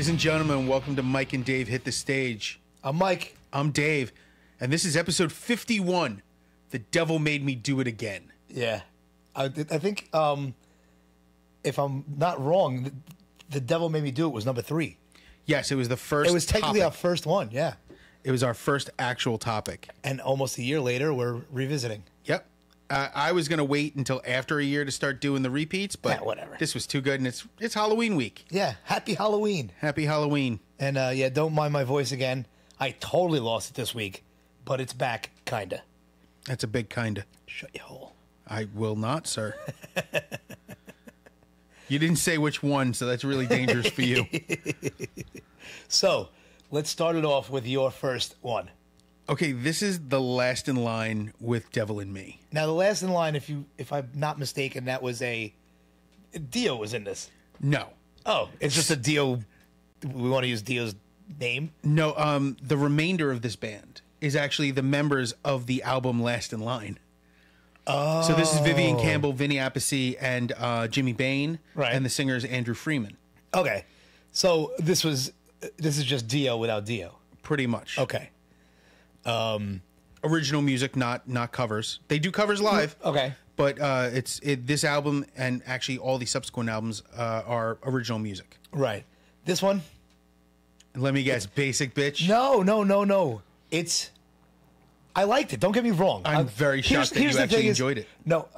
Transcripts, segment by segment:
Ladies and gentlemen, welcome to Mike and Dave Hit the Stage. I'm Mike. I'm Dave, and this is episode 51, The Devil Made Me Do It Again. Yeah. I think, if I'm not wrong, The Devil Made Me Do It was number 3. Yes, it was the first It was technically topic. our first one, yeah. It was our first actual topic. And almost a year later, we're revisiting. Yep. I was going to wait until after a year to start doing the repeats, but Yeah, whatever. This was too good, and it's Halloween week. Yeah, happy Halloween. Happy Halloween. And, yeah, don't mind my voice again. I totally lost it this week, but it's back, kinda. That's a big kinda. Shut your hole. I will not, sir. You didn't say which one, so that's really dangerous for you. So, let's start it off with your first one. Okay, this is the last in line with Devil in Me. Now, the last in line, if I'm not mistaken, that was Dio was in this. No. Oh, it's just a Dio. We want to use Dio's name? No, the remainder of this band is actually the members of the album Last in Line. Oh. So this is Vivian Campbell, Vinny Appice, and Jimmy Bain. Right. And the singer is Andrew Freeman. Okay. So this is just Dio without Dio. Pretty much. Okay. Original music, not covers. They do covers live. Okay. But this album and actually all the subsequent albums are original music. Right. This one? Let me guess, Basic Bitch? No. I liked it. Don't get me wrong. I'm very shocked that you actually enjoyed it. No,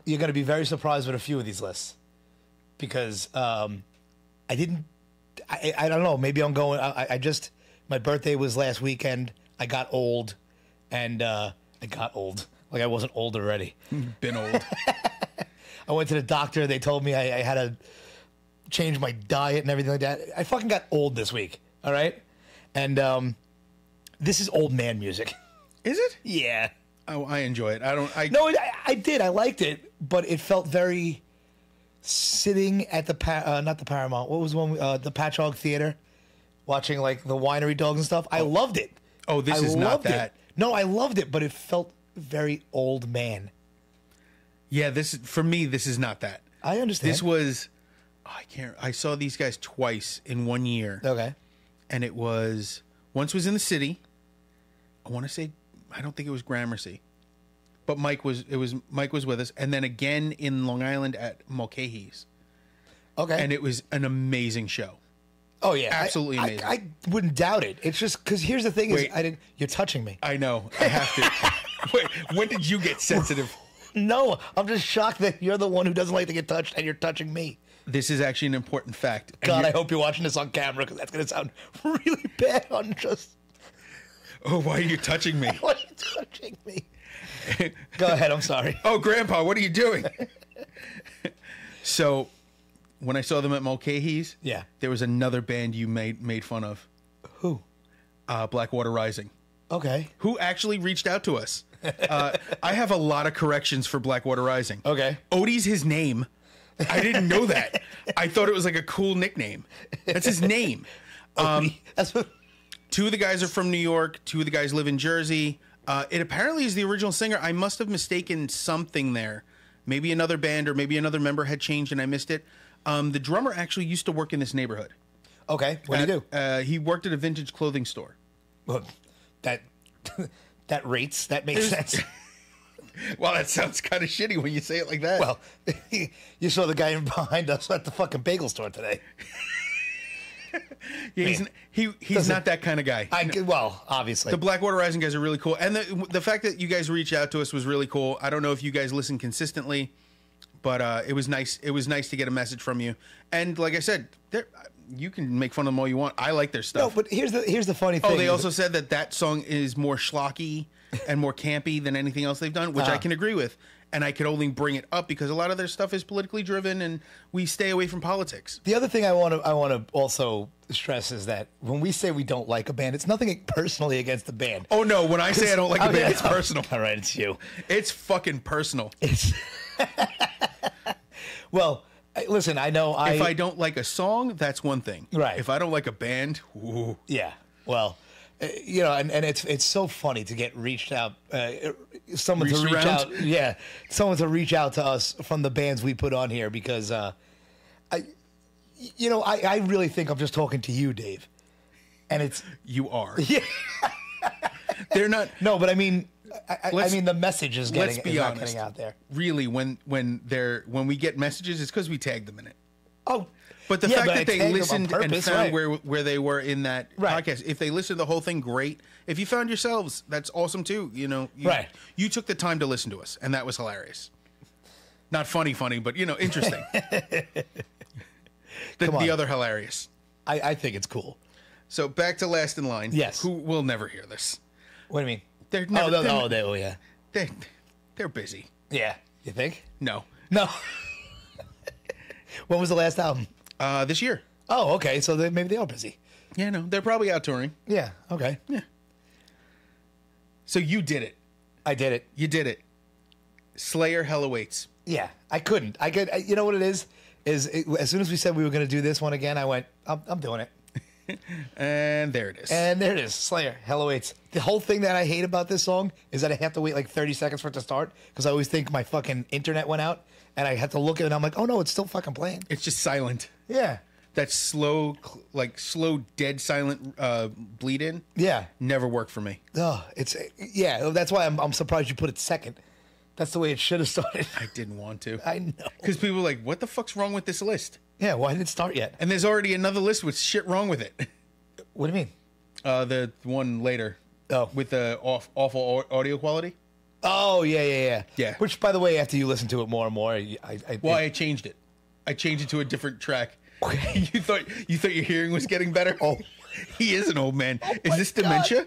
you're going to be very surprised with a few of these lists. Because I don't know. Maybe I'm going. My birthday was last weekend. I got old. And I got old. Like I wasn't old already. Been old. I went to the doctor. They told me I had to change my diet and everything like that. I fucking got old this week. All right? And this is old man music. Is it? Yeah. Oh, I enjoy it. No, I did. I liked it, but it felt very sitting at the not the Paramount. What was the one? The Patchogue Theater, watching like the winery dogs and stuff. I loved it. Oh, this is not that. No, I loved it, but it felt very old man. Yeah, for me, this is not that. I understand. This was, I saw these guys twice in 1 year. Okay. And once was in the city. I want to say, I don't think it was Gramercy, but Mike was with us. And then again in Long Island at Mulcahy's. Okay. And it was an amazing show. Oh yeah, absolutely amazing. I wouldn't doubt it. It's just because here's the thing: you're touching me. I know. I have to. Wait, when did you get sensitive? No, I'm just shocked that you're the one who doesn't like to get touched, and you're touching me. This is actually an important fact. God, I hope you're watching this on camera because that's going to sound really bad on just. Oh, why are you touching me? Why are you touching me? Go ahead. I'm sorry. Oh, Grandpa, what are you doing? So. When I saw them at Mulcahy's, yeah, there was another band you made fun of. Who? Blackwater Rising. Okay. Who actually reached out to us. I have a lot of corrections for Blackwater Rising. Okay. Odie's his name. I didn't know that. I thought it was like a cool nickname. That's his name. Odie. That's what. 2 of the guys are from New York. 2 of the guys live in Jersey. It apparently is the original singer. I must have mistaken something there. Maybe another band or maybe another member had changed and I missed it. The drummer actually used to work in this neighborhood. Okay, what do you do? He worked at a vintage clothing store. Well, that rates. That makes sense. Well, that sounds kind of shitty when you say it like that. Well, you saw the guy behind us at the fucking bagel store today. Yeah, he's not that kind of guy. Well, obviously. The Blackwater Rising guys are really cool. And the fact that you guys reached out to us was really cool. I don't know if you guys listen consistently. But it was nice. It was nice to get a message from you. And like I said, you can make fun of them all you want. I like their stuff. No, but here's the funny thing. Oh, they also said that song is more schlocky and more campy than anything else they've done, which I can agree with. And I could only bring it up because a lot of their stuff is politically driven, and we stay away from politics. The other thing I want to also stress is that when we say we don't like a band, it's nothing personally against the band. Oh no, when I say I don't like a band, it's personal. All right, it's you. It's fucking personal. It's. Well, listen, I know if I don't like a song, that's one thing. Right. If I don't like a band, ooh. Yeah. Well, you know, and it's so funny to get reached out, someone to reach out. Yeah, someone to reach out to us from the bands we put on here because, You know, I really think I'm just talking to you, Dave. And it's You are. yeah. They're not. No, but I mean, I mean the message is Let's getting be not honest. getting out there. Really, when we get messages, it's because we tagged them in it. Oh, But the yeah, fact but I that they tagged them on listened and purpose, found right. where they were in that Right. podcast, if they listened to the whole thing, great. If you found yourselves, that's awesome too. You know, Right. You took the time to listen to us, and that was hilarious. Not funny, but interesting. Come on. The other hilarious. I think it's cool. So back to last in line. Yes. Who will never hear this? What do you mean? They're never. Yeah. They're busy. Yeah. You think? No. No. When was the last album? This year. Oh, okay. So maybe they are busy. Yeah, no, they're probably out touring. Yeah. Okay. Yeah. So you did it. I did it. You did it. Slayer, Hell Awaits. Yeah. I couldn't. You know what it is? As soon as we said we were going to do this one again, I went, I'm doing it. And there it is. And there it is. Slayer, Hell Awaits. The whole thing that I hate about this song is that I have to wait like 30 seconds for it to start because I always think my fucking internet went out and I had to look at it and I'm like, oh no, it's still fucking playing. It's just silent. Yeah. That slow, dead silent bleed in. Yeah. Never worked for me. Oh, yeah. That's why I'm surprised you put it second. That's the way it should have started. I didn't want to. I know. Because people were like, what the fuck's wrong with this list? Yeah, why didn't it start yet? And there's already another list with shit wrong with it. What do you mean? The one later. Oh. With the awful audio quality. Oh, yeah. Yeah. Which, by the way, after you listen to it more and more, I changed it. I changed it to a different track. You thought your hearing was getting better? Oh. He is an old man. Is my this dementia?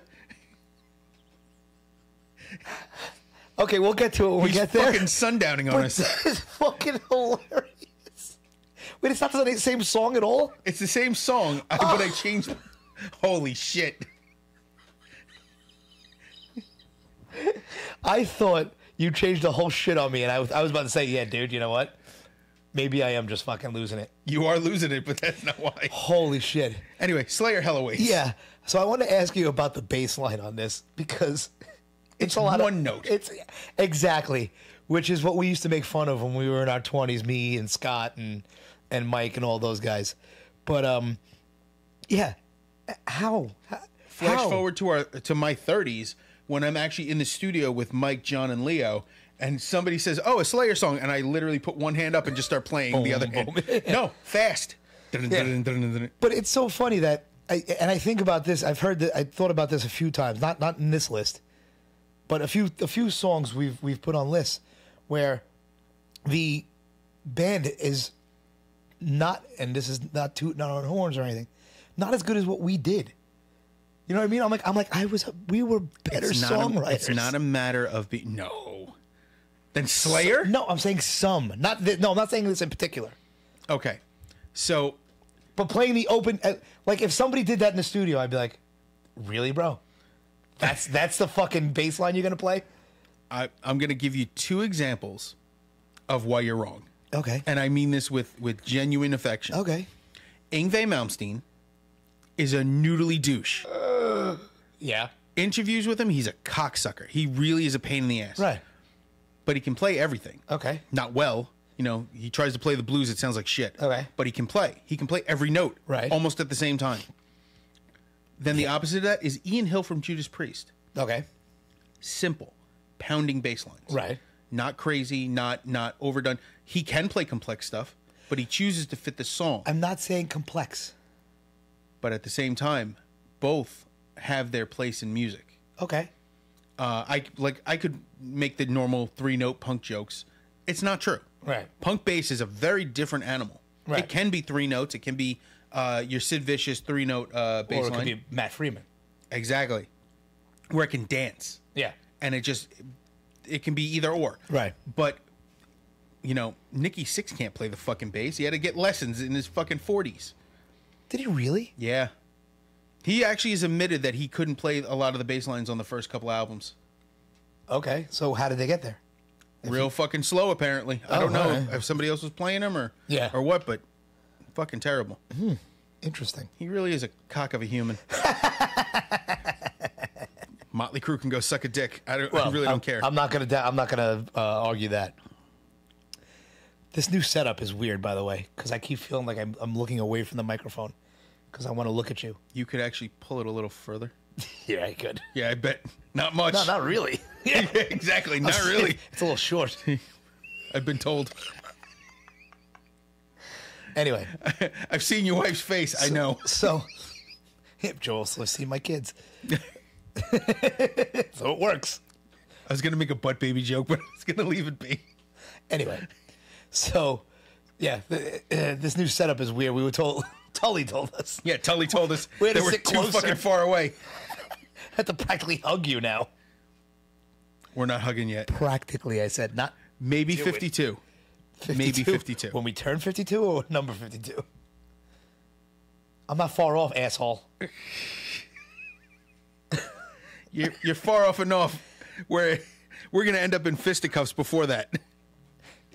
Okay, we'll get to it when we He's get there. fucking sundowning on us. This is fucking hilarious. Wait, it's not the same song at all? It's the same song, but I changed. Holy shit. I thought you changed the whole shit on me, and I was about to say, yeah, dude, you know what? Maybe I am just fucking losing it. You are losing it, but that's not why. Holy shit. Anyway, Slayer, Hell Awaits. Yeah. So I want to ask you about the bass line on this because it's a lot one of note. It's exactly, which is what we used to make fun of when we were in our 20s, me and Scott and Mike and all those guys. But yeah, how? Flash forward to my 30s when I'm actually in the studio with Mike, John, and Leo, and somebody says, "Oh, a Slayer song," and I literally put one hand up and just start playing the other hand. No, fast. Yeah. But it's so funny that I think about this. I thought about this a few times, not in this list, but a few songs we've put on lists where the band is not, and this is not tooting on horns or anything, not as good as what we did. You know what I mean? I'm like we were better songwriters. It's not a matter of no. Then Slayer? No, I'm saying some. I'm not saying this in particular. Okay, so. But playing the open, like if somebody did that in the studio, I'd be like, really, bro? That's the fucking bass line you're gonna play? I'm gonna give you two examples of why you're wrong. Okay. And I mean this with genuine affection. Okay. Yngwie Malmsteen is a noodly douche. Yeah. Interviews with him, he's a cocksucker. He really is a pain in the ass. Right. But he can play everything. Okay. Not well. You know, he tries to play the blues, it sounds like shit. Okay. But he can play. He can play every note. Right. Almost at the same time. Then the opposite of that is Ian Hill from Judas Priest. Okay. Simple. Pounding bass lines. Right. Not crazy, not overdone. He can play complex stuff, but he chooses to fit the song. I'm not saying complex. But at the same time, both have their place in music. Okay. I could make the normal 3-note punk jokes. It's not true. Right. Punk bass is a very different animal. Right. It can be 3 notes. It can be your Sid Vicious 3-note bass Or it line. could be Matt Freeman. Exactly. Where it can dance. Yeah. And it can be either or. Right. But, you know, Nikki Sixx can't play the fucking bass. He had to get lessons in his fucking 40s. Did he really? Yeah. He actually has admitted that he couldn't play a lot of the bass lines on the first couple albums. Okay. So how did they get there? Real fucking slow, apparently. I don't know if somebody else was playing him or what, but fucking terrible. Interesting. He really is a cock of a human. Motley Crue can go suck a dick. I really don't care. I'm not gonna argue that. This new setup is weird, by the way, because I keep feeling like I'm looking away from the microphone because I want to look at you. You could actually pull it a little further. Yeah, I could. Yeah, I bet. Not much. No, not really. Yeah, exactly. Not really. It's a little short. I've been told. Anyway. I've seen your wife's face. I know. So, Joel, so I've seen my kids. So it works. I was going to make a butt baby joke, but I was going to leave it be. Anyway, so, yeah, this new setup is weird. We were told, Tully told us. Yeah, Tully told us We had to they were sit too closer. fucking far away. I have to practically hug you now. We're not hugging yet. Practically, I said, not Maybe Do it. 52. Maybe 52. When we turn 52 or number 52? I'm not far off, asshole. You're far off enough where we're going to end up in fisticuffs before that.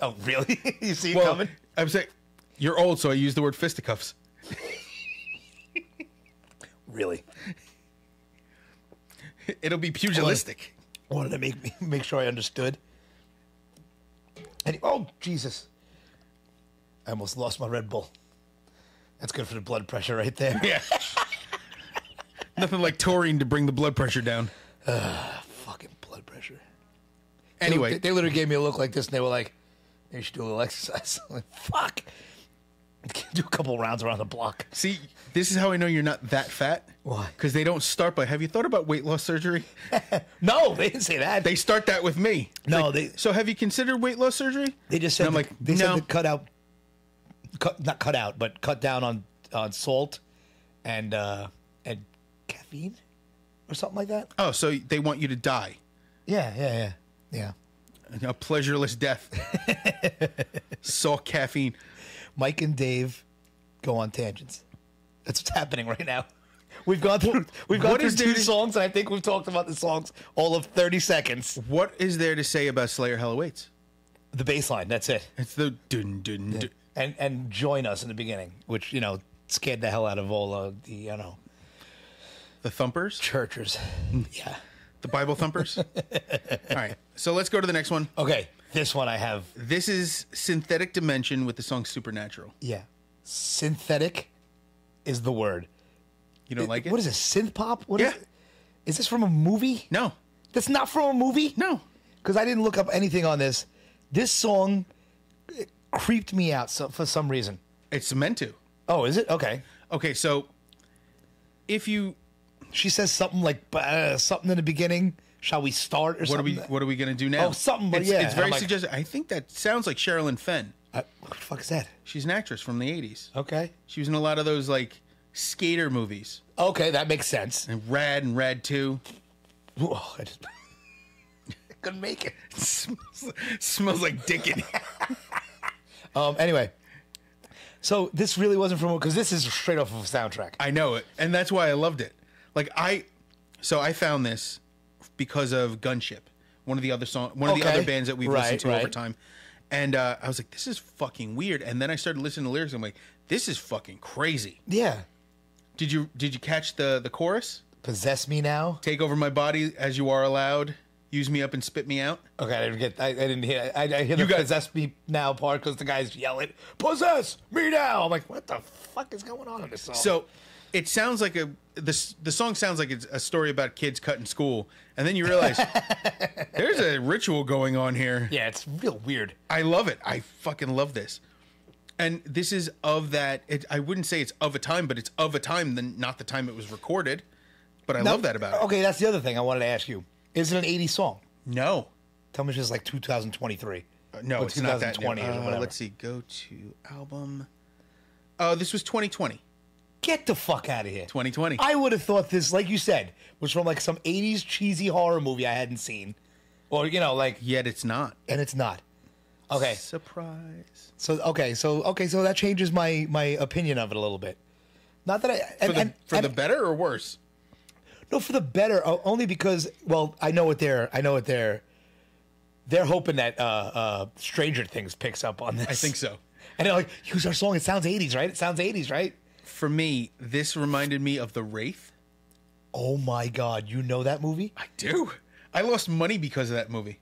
Oh, really? You see it coming? I'm saying, you're old, so I use the word fisticuffs. Really? It'll be pugilistic. Wanted to make sure I understood. And oh, Jesus. I almost lost my Red Bull. That's good for the blood pressure right there. Yeah. Nothing like taurine to bring the blood pressure down. Fucking blood pressure. Anyway. They literally gave me a look like this, and they were like, you should do a little exercise. I'm like, fuck. Do a couple rounds around the block. See, this is how I know you're not that fat. Why? Because they don't start by, have you thought about weight loss surgery? No, they didn't say that. They start that with me. It's No, like, so have you considered weight loss surgery? They just said And I'm like, they said no. to cut down on salt and caffeine or something like that. Oh, so they want you to die. Yeah. A pleasureless death. Saw caffeine. Mike and Dave go on tangents. That's what's happening right now. We've gone through what is two there to- songs, and I think we've talked about the songs all of 30 seconds. What is there to say about Slayer Hell Awaits? The bass line, that's it. It's the dun dun dun. And join us in the beginning, which, scared the hell out of all the, The thumpers? churchers. Yeah. The Bible thumpers? All right. So let's go to the next one. Okay, this one I have. This is Synthetic Dimension with the song Supernatural. Yeah. Synthetic is the word. You don't like it? What is this, synth pop? What Yeah. is it? Is this from a movie? No. That's not from a movie? No. Because I didn't look up anything on this. This song creeped me out for some reason. It's meant to. Oh, is it? Okay. Okay, so if you She says something like something in the beginning. Shall we start or something? what are we gonna do now? Oh, something, but It's, yeah, it's very I'm like- suggestive. I think that sounds like Sherilyn Fenn. What the fuck is that? She's an actress from the 80s. Okay. She was in a lot of those like skater movies. Okay, that makes sense. And Rad 2. Whoa, I couldn't make it. Smells like dick in here. Anyway, so this really wasn't from because this is straight off of a soundtrack. I know it, and that's why I loved it. Like I found this because of Gunship, one of the other Okay. other bands that we've listened to Right. over time, and I was like, this is fucking weird. And then I started listening to lyrics. I'm like, this is fucking crazy. Yeah. Did you catch the chorus? Possess me now. Take over my body as you are allowed. Use me up and spit me out. Okay, I didn't get. I didn't hear. I hear the got- possess me now part because the guy's yelling, "Possess me now!" I'm like, what the fuck is going on in this song? So it sounds like the song sounds like it's a story about kids cutting school, and then you realize there's a ritual going on here. yeah, it's real weird. I love it. I fucking love this. And this is of that. I wouldn't say it's of a time, but it's of a time than not the time it was recorded. But I love that about it. Okay, that's the other thing I wanted to ask you. Is it an 80s song? No, Tell me it's just like 2023. no, Or it's not that. 2020 or whatever. Let's see. Go to album. Oh, this was 2020. Get the fuck out of here. 2020. I would have thought this, like you said, was from like some 80s cheesy horror movie I hadn't seen. Or, like, Yet it's not. and it's not. Okay. Surprise. So that changes my opinion of it a little bit. Not that I For the better or worse? no, for the better, only because I know what they're hoping that Stranger Things picks up on this. I think so. And they're like, use our song. It sounds 80s, right? It sounds 80s, right? For me, this reminded me of The Wraith. Oh my God, you know that movie? I do. I lost money because of that movie.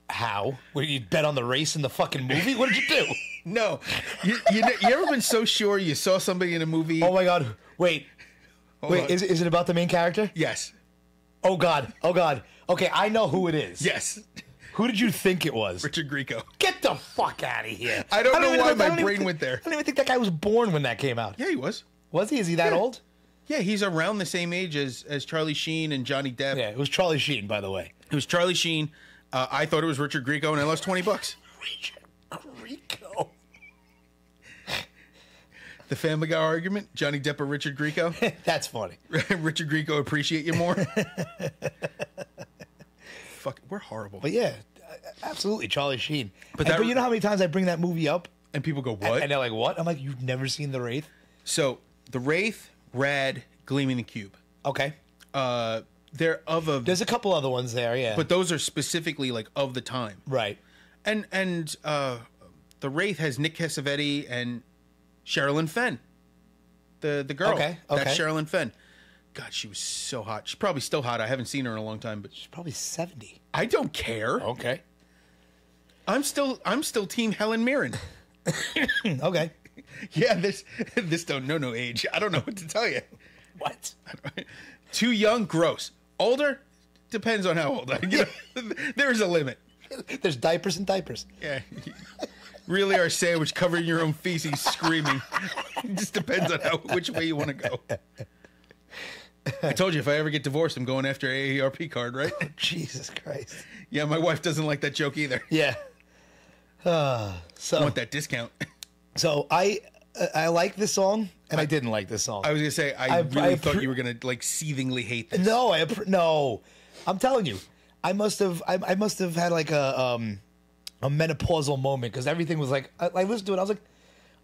How? Where you bet on the race in the fucking movie? What did you do? No. You ever been so sure you saw somebody in a movie? Oh my God! Wait, Hold on. is it about the main character? Yes. Oh God! Oh God! Okay, I know who it is. Yes. Who did you think it was? Richard Grieco. Get the fuck out of here! I don't know even why I my don't even brain think- went there. I don't even think that guy was born when that came out. Yeah, he was. Was he? Is he that Yeah. old? Yeah, he's around the same age as Charlie Sheen and Johnny Depp. Yeah, it was Charlie Sheen, by the way. It was Charlie Sheen. I thought it was Richard Grieco, and I lost $20. Richard Grieco. The Family Guy argument: Johnny Depp or Richard Grieco? That's funny. Richard Grieco appreciate you more. Fuck, we're horrible. But yeah, absolutely, Charlie Sheen. But But you know how many times I bring that movie up, And people go, what? and they're like, "What?" I'm like, "You've never seen The Wraith?" So the Wraith, Rad, Gleaming the Cube. Okay. They're of a, There's a couple other ones there. Yeah. but those are specifically like of the time. right. And the Wraith has Nick Cassavetes and Sherilyn Fenn, the girl. Okay, That's okay. Sherilyn Fenn. God, she was so hot. She's probably still hot. I haven't seen her in a long time, but She's probably 70. I don't care. Okay. I'm still Team Helen Mirren. Okay. Yeah, this don't know no age. I don't know what to tell you. What? Too young, gross. Older, depends on how old. You know, there's a limit. There's diapers and diapers. Yeah. Really are sandwich covered in your own feces, screaming. It just depends on which way you want to go. I told you if I ever get divorced, I'm going after AARP card, right? Jesus Christ. Yeah, my wife doesn't like that joke either. Yeah. I So want that discount. so I like this song and I didn't like this song. I was gonna say I really thought you were gonna like seethingly hate this. No, no. I'm telling you, I must have had like a menopausal moment because everything was like I listened to it. I was like,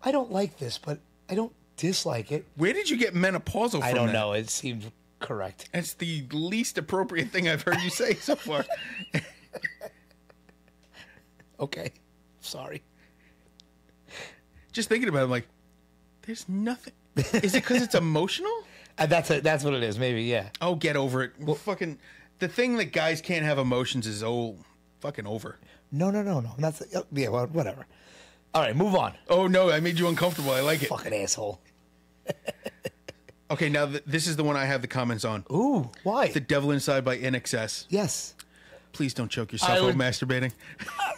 I don't like this, but I don't dislike it. Where did you get menopausal from? I don't that? know. It seemed correct. It's the least appropriate thing I've heard you say so far. Okay, sorry. Just thinking about it, I'm like, there's nothing. Is it because it's emotional? That's what it is. Maybe yeah. Oh, get over it. Well, fucking, the thing that guys can't have emotions is fucking over. No. That's yeah. Well, whatever. All right, move on. Oh no, I made you uncomfortable. I like it. Fucking asshole. Okay, now this is the one I have the comments on. Ooh, why? The Devil Inside by NXS. Yes. Please don't choke yourself I while would- masturbating.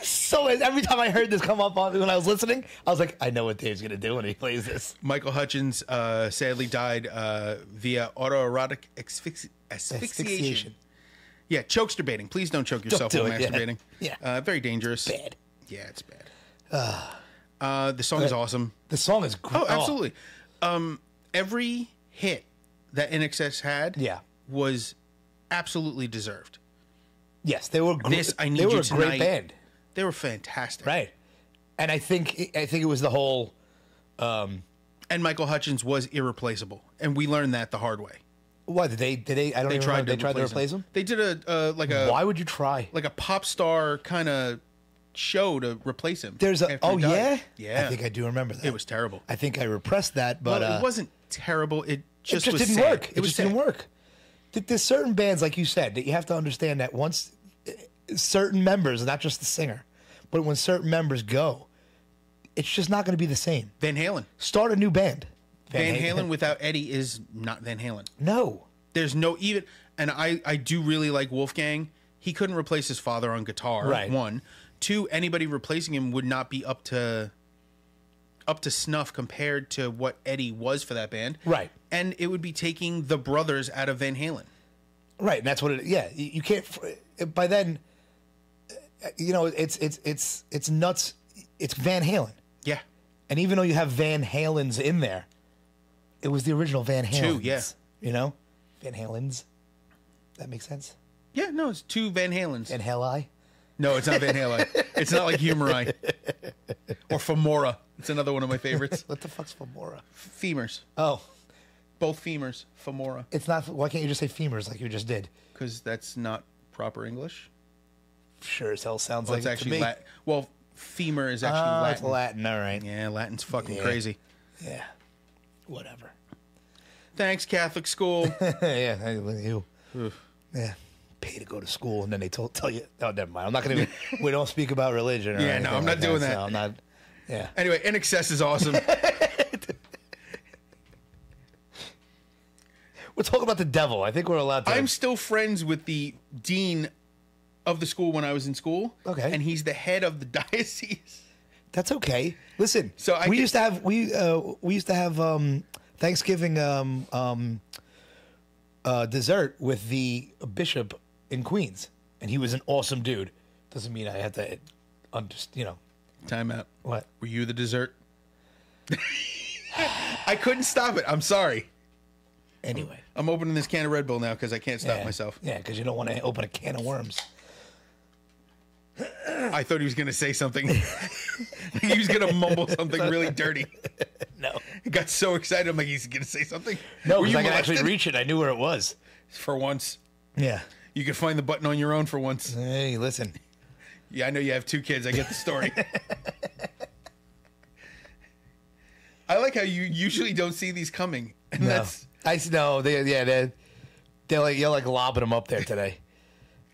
So every time I heard this come up when I was listening, I was like, I know what Dave's gonna do when he plays this. Michael Hutchins sadly died via autoerotic asphyxiation. Yeah, chokesterbating. Please don't choke yourself do while it, yeah. masturbating. Yeah. Very dangerous. Bad. Yeah, it's bad. The song is awesome. The song is great. Oh, absolutely. Every hit that NXS had Yeah. was absolutely deserved. Yes, they were. This, I Need they were You a Tonight. great band, They were fantastic. right? And I think it was the whole. And Michael Hutchins was irreplaceable. And we learned that the hard way. What did they? I don't They even tried remember. to They tried to replace him. They did a Why would you try? like a pop star kind of show to replace him. There's a. after he Oh died. yeah. I think I do remember that. It was terrible. I think I repressed that, but Well, it wasn't terrible. It just was didn't sad. work. It was just didn't sad. work. There's certain bands, like you said, that you have to understand that once certain members, not just the singer, but when certain members go, it's just not going to be the same. Van Halen. Start a new band. Van Halen without Eddie is not Van Halen. No. There's no even, and I do really like Wolfgang. He couldn't replace his father on guitar. Right. One, two. Anybody replacing him would not be up to snuff compared to what Eddie was for that band. Right. And it would be taking the brothers out of Van Halen. Right. And that's what it. Yeah. You can't. By then, it's nuts. It's Van Halen, Yeah. and even though you have Van Halens in there, it was the original Van Halens. Two, yeah. You know, Van Halens. That makes sense. Yeah, no, it's two Van Halens. Van Hali. No, it's not Van Halen. It's not like Humori. Or Femora. It's another one of my favorites. What the fuck's femora? Femurs. Oh, Both femurs. Femora. it's not. Why can't you just say femurs like you just did? Because that's not proper English. Sure as hell sounds Well, like it's it to actually me. Latin. Well, femur is actually Oh, Latin. it's Latin. All right. Yeah, Latin's fucking Yeah. crazy. Yeah. Whatever. Thanks, Catholic school. Yeah. You. Oof. Yeah. pay to go to school, and then they tell you, oh, never mind. I'm not going to. We don't speak about religion. Or Yeah, no, I'm not doing that. So I'm not. Yeah. Anyway, In Excess is awesome. We're talking about the devil. I think we're allowed to. I'm still friends with the dean of the school when I was in school. Okay. And he's the head of the diocese. That's okay. Listen, So we used to have Thanksgiving dessert with the bishop in Queens, and he was an awesome dude. Doesn't mean I had to, Time out. What? Were you the dessert? I couldn't stop it. I'm sorry. Anyway. I'm opening this can of Red Bull now because I can't stop myself. Yeah, because you don't want to open a can of worms. I thought he was going to say something. He was going to mumble something really dirty. No. I got so excited. I'm like, he's going to say something? No, Were because you I could actually molested? reach it. I knew where it was. For once. Yeah. You could find the button on your own for once. Hey, listen. Yeah, I know you have 2 kids. I get the story. I like how you usually don't see these coming. And No. that's... No, they're like, you're like lobbing them up there today.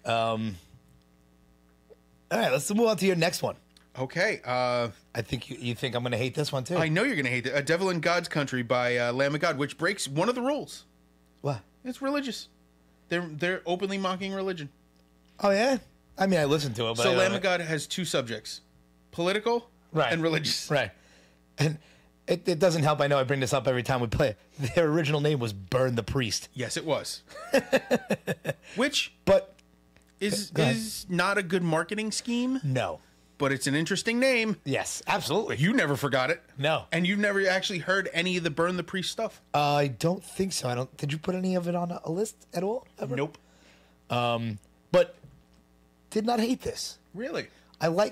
All right, let's move on to your next one. Okay. I think you think I'm going to hate this one too. I know you're going to hate it. A Devil in God's Country by Lamb of God, which breaks one of the rules. What? It's religious. They're openly mocking religion. Oh yeah. I mean, I listened to it, but So I Lamb of God has 2 subjects: political and religious. Right. And it doesn't help. I know I bring this up every time we play it. Their original name was Burn the Priest. Yes, it was. Which But is not a good marketing scheme, no. but it's an interesting name. Yes, absolutely. You never forgot it. No. And you've never actually heard any of the Burn the Priest stuff? I don't think so. Did you put any of it on a list at all? Ever? Nope. But did not hate this. Really?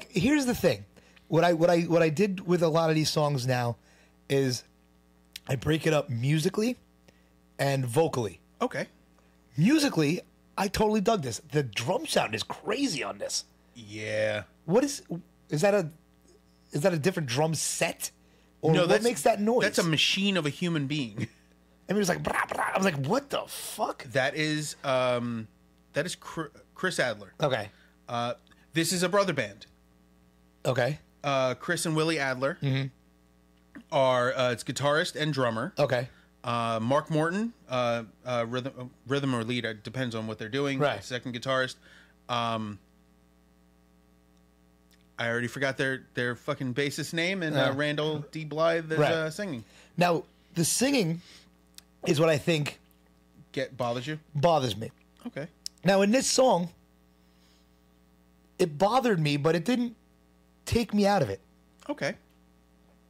Here's the thing. What I did with a lot of these songs now is I break it up musically and vocally. Okay. Musically, I totally dug this. The drum sound is crazy on this. Yeah. What is that a different drum set? Or No, what makes that noise? That's a machine of a human being. I mean, it was like, brah, brah. I was like, what the fuck? That is Chris Adler. Okay. This is a brother band. Okay. Chris and Willie Adler are it's guitarist and drummer. Okay. Mark Morton, rhythm or lead, it depends on what they're doing. Right. Second guitarist. I already forgot their fucking bassist name, and Randall D. Blythe is singing. Now, the singing is what I think Bothers you? bothers me. Okay. Now, in this song, it bothered me, but it didn't take me out of it. Okay.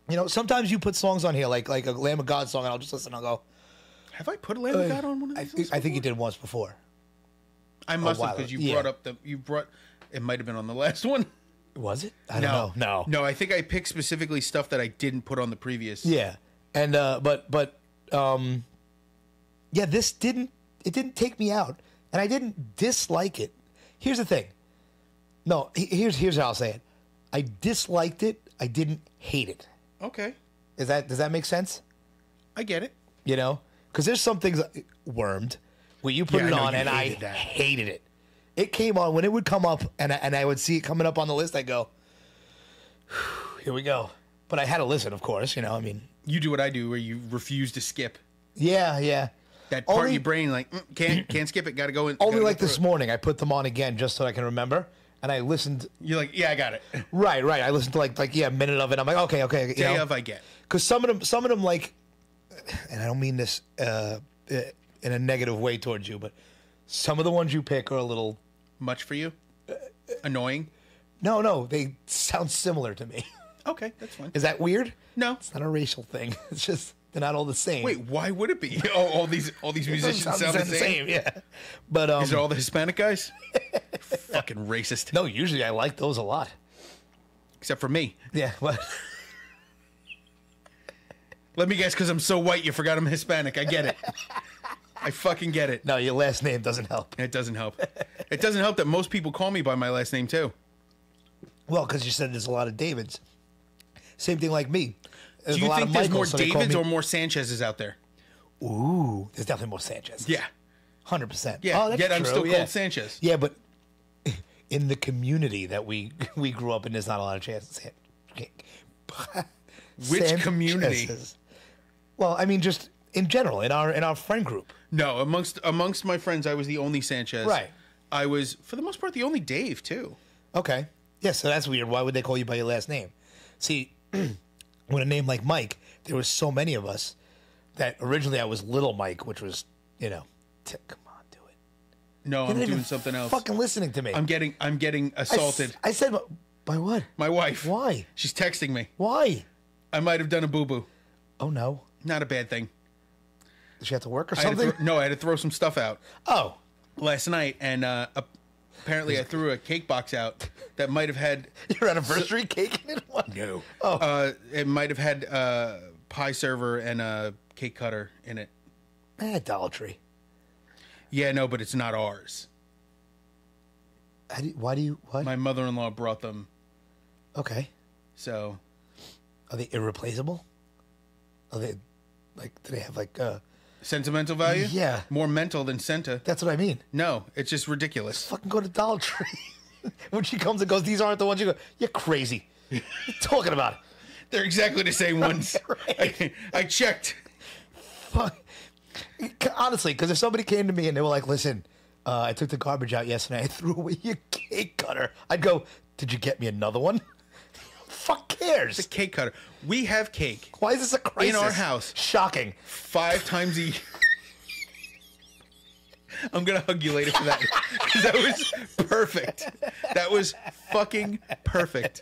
You know, sometimes you put songs on here, like a Lamb of God song, and I'll just listen and I'll go, Have I put a Lamb of God on one of these? I think you did once before. I must have, while because ago. you brought up it might have been on the last one. Was it? I don't know. No. No, I think I picked specifically stuff that I didn't put on the previous. Yeah. And yeah, this didn't take me out, and I didn't dislike it. Here's the thing. No, here's how I'll say it. I disliked it. I didn't hate it. Okay. Does that make sense? I get it. You know, because there's some things Wormed where you put Yeah, it I know on, you and I hated that. hated it. It came on when it would come up, and I would see it coming up on the list. I go, here we go. But I had to listen, of course. You know, I mean, You do what I do, where you refuse to skip. yeah. That part of Only- your brain, like, can't skip it. Got to go in. Only gotta like go through this it. morning, I put them on again just so I can remember, and I listened. You're like, yeah, I got it. Right. I listened to like a minute of it. I'm like, okay. You Day know? of, I get. Because some of them like, and I don't mean this in a negative way towards you, but some of the ones you pick are a little. Much for you? Annoying? No, they sound similar to me. Okay, that's fine. Is that weird? No. It's not a racial thing. It's just they're not all the same. Wait, why would it be? Oh, all these musicians sound the same? Yeah, but Is it all the Hispanic guys? Fucking racist. no, usually I like those a lot. Except for me. Yeah, but Let me guess, because I'm so white, you forgot I'm Hispanic. I get it. I fucking get it. no, your last name doesn't help. It doesn't help. It doesn't help that most people call me by my last name, too. Well, because you said there's a lot of Davids. Same thing like me. There's Do a you lot think of there's Michaels, more so they call Davids me- or more Sanchez's out there? Ooh, there's definitely more Sanchez. Yeah. 100%. Yeah, oh, that's yet I'm true, still yeah. called Sanchez. Yeah, but in the community that we grew up in, there's not a lot of chances. Which community? Sanchez's. Well, I mean, just in general, in our friend group. No, amongst my friends, I was the only Sanchez. Right. I was, for the most part, the only Dave, too. Okay. Yeah, so that's weird. Why would they call you by your last name? See, with a name like Mike, there was so many of us that originally I was Little Mike, which was, come on, do it. No, You're I'm not doing even something else. Fucking listening to me. I'm getting assaulted. I said, by what? My wife. Why? She's texting me. Why? I might have done a boo-boo. Oh, no. Not a bad thing. Did she have to work or I had to something? no, I had to throw some stuff out Oh. last night, and apparently I threw a cake box out that might have had... Your anniversary cake in it? What? No. Oh. It might have had a pie server and a cake cutter in it. Idolatry. Yeah, no, but it's not ours. Why do you... What? My mother-in-law brought them, Okay. so... Are they irreplaceable? Are they... do they have, Sentimental value? Yeah. More mental than senta. That's what I mean. No, it's just ridiculous. Fucking go to Dollar Tree. When she comes and goes, these aren't the ones you go, you're crazy. What are you talking about? They're exactly the same ones. Right. I checked. Fuck. Honestly, because if somebody came to me and they were like, listen, I took the garbage out yesterday, I threw away your cake cutter, I'd go, did you get me another one? Fuck cares? It's a cake cutter. We have cake Why is this a crisis? in our house Shocking. 5 times a year. I'm going to hug you later for that. Because that was perfect. That was fucking perfect.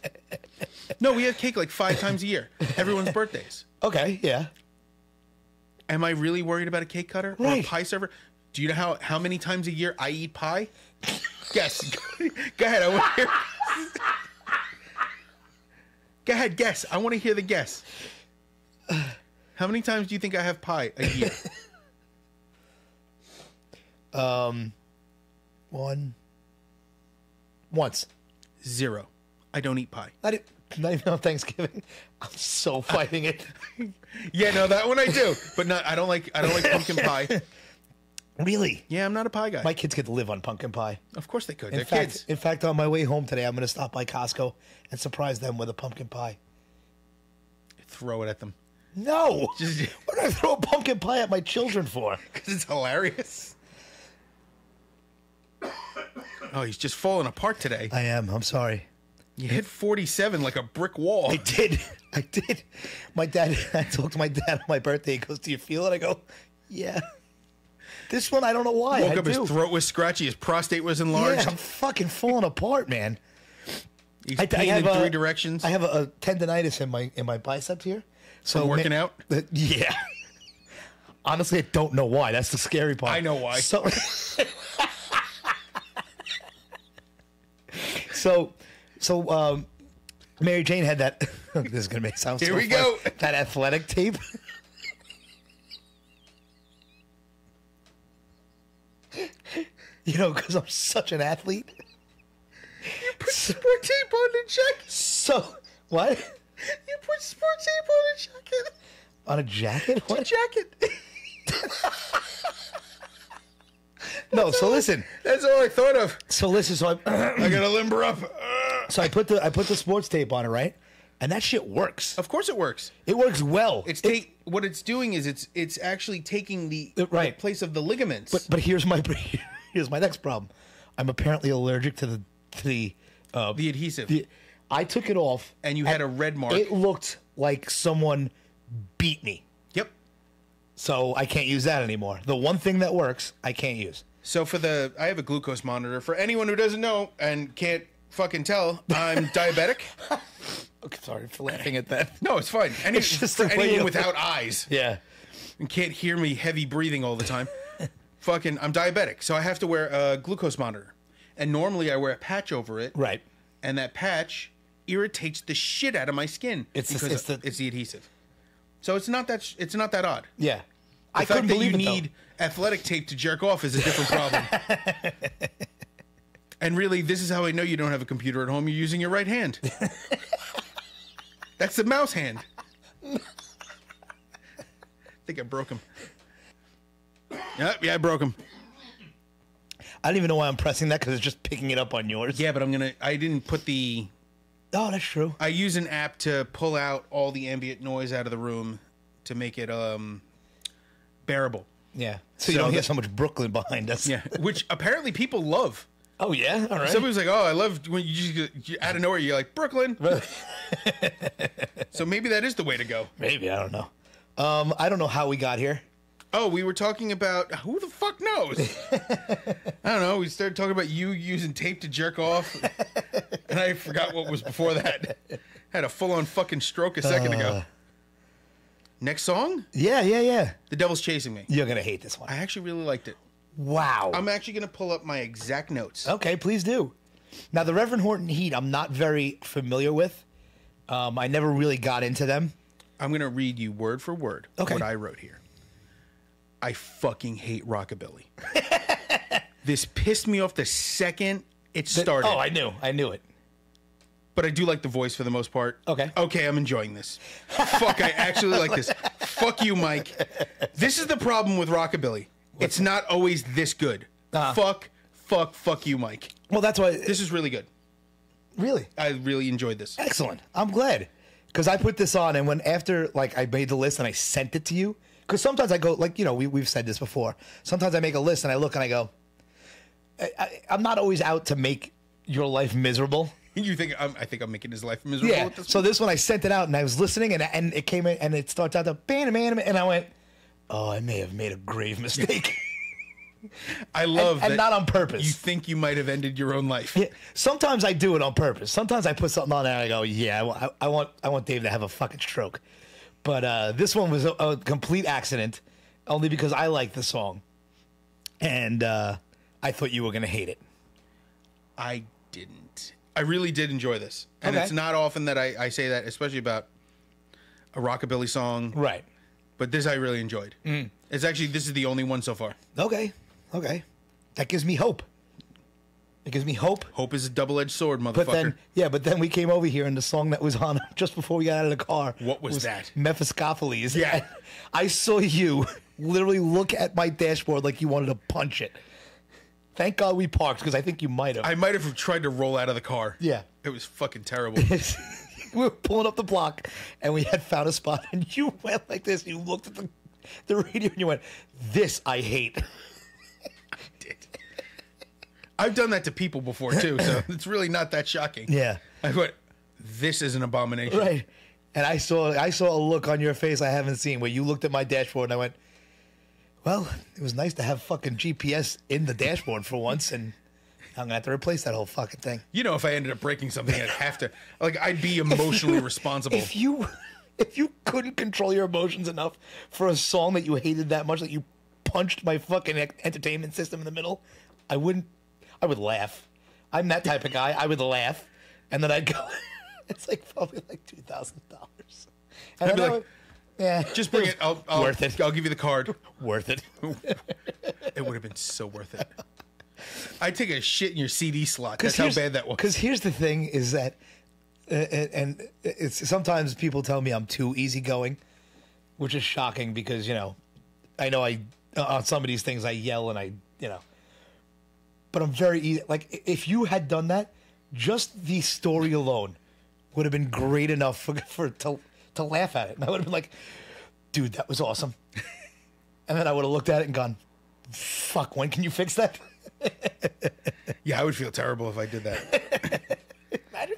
No, we have cake like 5 times a year. Everyone's birthdays. Okay, yeah. Am I really worried about a cake cutter or a Right. pie server? Do you know how many times a year I eat pie? Guess. Go ahead. I want to hear. Go ahead, guess. I want to hear the guess. How many times do you think I have pie a year? Once. 0. I don't eat pie. Not even on Thanksgiving. I'm so fighting it. Yeah, no, that one I do, but not. I don't like pumpkin pie. Really? Yeah, I'm not a pie guy. My kids get to live on pumpkin pie. Of course they could. In They're fact, kids. in fact, on my way home today, I'm going to stop by Costco and surprise them with a pumpkin pie. Throw it at them No. Just- What do I throw a pumpkin pie at my children for? because it's hilarious. Oh, he's just falling apart today. I am. I'm sorry. You hit 47 like a brick wall. I did. I did. My dad, I talked to my dad on my birthday. He goes, do you feel it? I go, yeah. This one, I don't know why. Woke I up, do. his throat was scratchy, his prostate was enlarged. Yeah, I'm fucking falling apart, man. He's peeing in 3 directions. I have a tendonitis in my biceps here. So From working out? Yeah. Honestly, I don't know why. That's the scary part. I know why. So, Mary Jane had that. This is gonna make sound. Here so we funny. go. That athletic tape. Because I'm such an athlete. You put sport tape on the jacket. So what? You put sport tape on the jacket. On a jacket? What? Jacket. No. So listen. That's all I thought of. So listen. So I gotta limber up. So I put the sports tape on it, right? And that shit works. Of course it works. It works well. What it's doing is it's actually taking the Right. place of the ligaments. But here's my next problem. I'm apparently allergic to the adhesive. I took it off, And you had a red mark. It looked like someone beat me, Yep. so I can't use that anymore. The one thing that works, I can't use. So I have a glucose monitor. For anyone who doesn't know and can't fucking tell, I'm diabetic. Okay, sorry for laughing at that. No, it's fine. It's just for the way anyone you- without eyes Yeah. and can't hear me heavy breathing all the time. I'm diabetic, so I have to wear a glucose monitor. And normally I wear a patch over it. Right. And that patch irritates the shit out of my skin. It's the adhesive. So it's not that odd. Yeah. The I fact couldn't that believe you it, though. need athletic tape to jerk off is a different problem. And really, this is how I know you don't have a computer at home. You're using your right hand. That's the mouse hand. I think I broke him. Yeah, I broke him. I don't even know why I'm pressing that because it's just picking it up on yours. Yeah, but I didn't put the... Oh, that's true. I use an app to pull out all the ambient noise out of the room to make it bearable. Yeah. So you don't hear so much Brooklyn behind us. Yeah, which apparently people love. Oh, yeah? All right. Somebody was like, oh, I love when you out of nowhere, you're like, Brooklyn. So maybe that is the way to go. Maybe. I don't know. I don't know how we got here. Oh, we were talking about, who the fuck knows? I don't know. We started talking about you using tape to jerk off. And I forgot what was before that. Had a full-on fucking stroke a second ago. Next song? Yeah. The Devil's Chasing Me. You're going to hate this one. I actually really liked it. Wow. I'm actually going to pull up my exact notes. Okay, please do. Now, the Reverend Horton Heat, I'm not very familiar with. I never really got into them. I'm going to read you word for word what I wrote here. I fucking hate rockabilly. This pissed me off the second it started. Oh, I knew it. But I do like the voice for the most part. Okay, I'm enjoying this. Fuck, I actually like this. Fuck you, Mike. This is the problem with rockabilly. It's not always this good. Fuck you, Mike. Well, that's why... This is really good. Really? I really enjoyed this. Excellent. I'm glad. Because I put this on, and when after, like, I made the list and I sent it to you, because sometimes I go, like, you know, we've said this before. Sometimes I make a list and I look and I go, I'm not always out to make your life miserable. You think I think I'm making his life miserable at this point? So this one I sent it out and I was listening and it came in and it starts out to bam, and I went, oh, I may have made a grave mistake. I love and that not on purpose. You think you might have ended your own life. Yeah, sometimes I do it on purpose. Sometimes I put something on there and I go, yeah, I want Dave to have a fucking stroke. But this one was a complete accident, only because I like the song, and I thought you were gonna hate it. I didn't. I really did enjoy this, and it's not often that I say that, especially about a rockabilly song, right? But this I really enjoyed. It's actually this is the only one so far. Okay, that gives me hope. It gives me hope. Hope is a double-edged sword, motherfucker. But then we came over here and the song that was on just before we got out of the car. What was that? Mephistopheles. Yeah. I saw you literally look at my dashboard like you wanted to punch it. Thank God we parked, because I think you might have. I might have tried to roll out of the car. Yeah. It was fucking terrible. We were pulling up the block and we had found a spot and you went like this. You looked at the radio and you went, this I hate. I did. I've done that to people before too, so it's really not that shocking. Yeah. I went, this is an abomination. Right. And I saw a look on your face I haven't seen where you looked at my dashboard and I went, well, it was nice to have fucking GPS in the dashboard for once, and I'm going to have to replace that whole fucking thing. You know, if I ended up breaking something, I'd have to, like, I'd be emotionally responsible. If you couldn't control your emotions enough for a song that you hated that much that you punched my fucking entertainment system in the middle, I would laugh. I'm that type of guy. I would laugh, and then I'd go, it's like probably like $2,000. And I'd be then like, yeah, just bring it. I'll worth it. I'll give you the card. Worth it. It would have been so worth it. I'd take a shit in your CD slot. That's how bad that was. Because here's the thing: is that, and it's sometimes people tell me I'm too easygoing, which is shocking because I know on some of these things I yell and but I'm very easy. Like if you had done that, just the story alone would have been great enough to laugh at it. And I would have been like, dude, that was awesome. And then I would have looked at it and gone, fuck, when can you fix that? Yeah, I would feel terrible if I did that.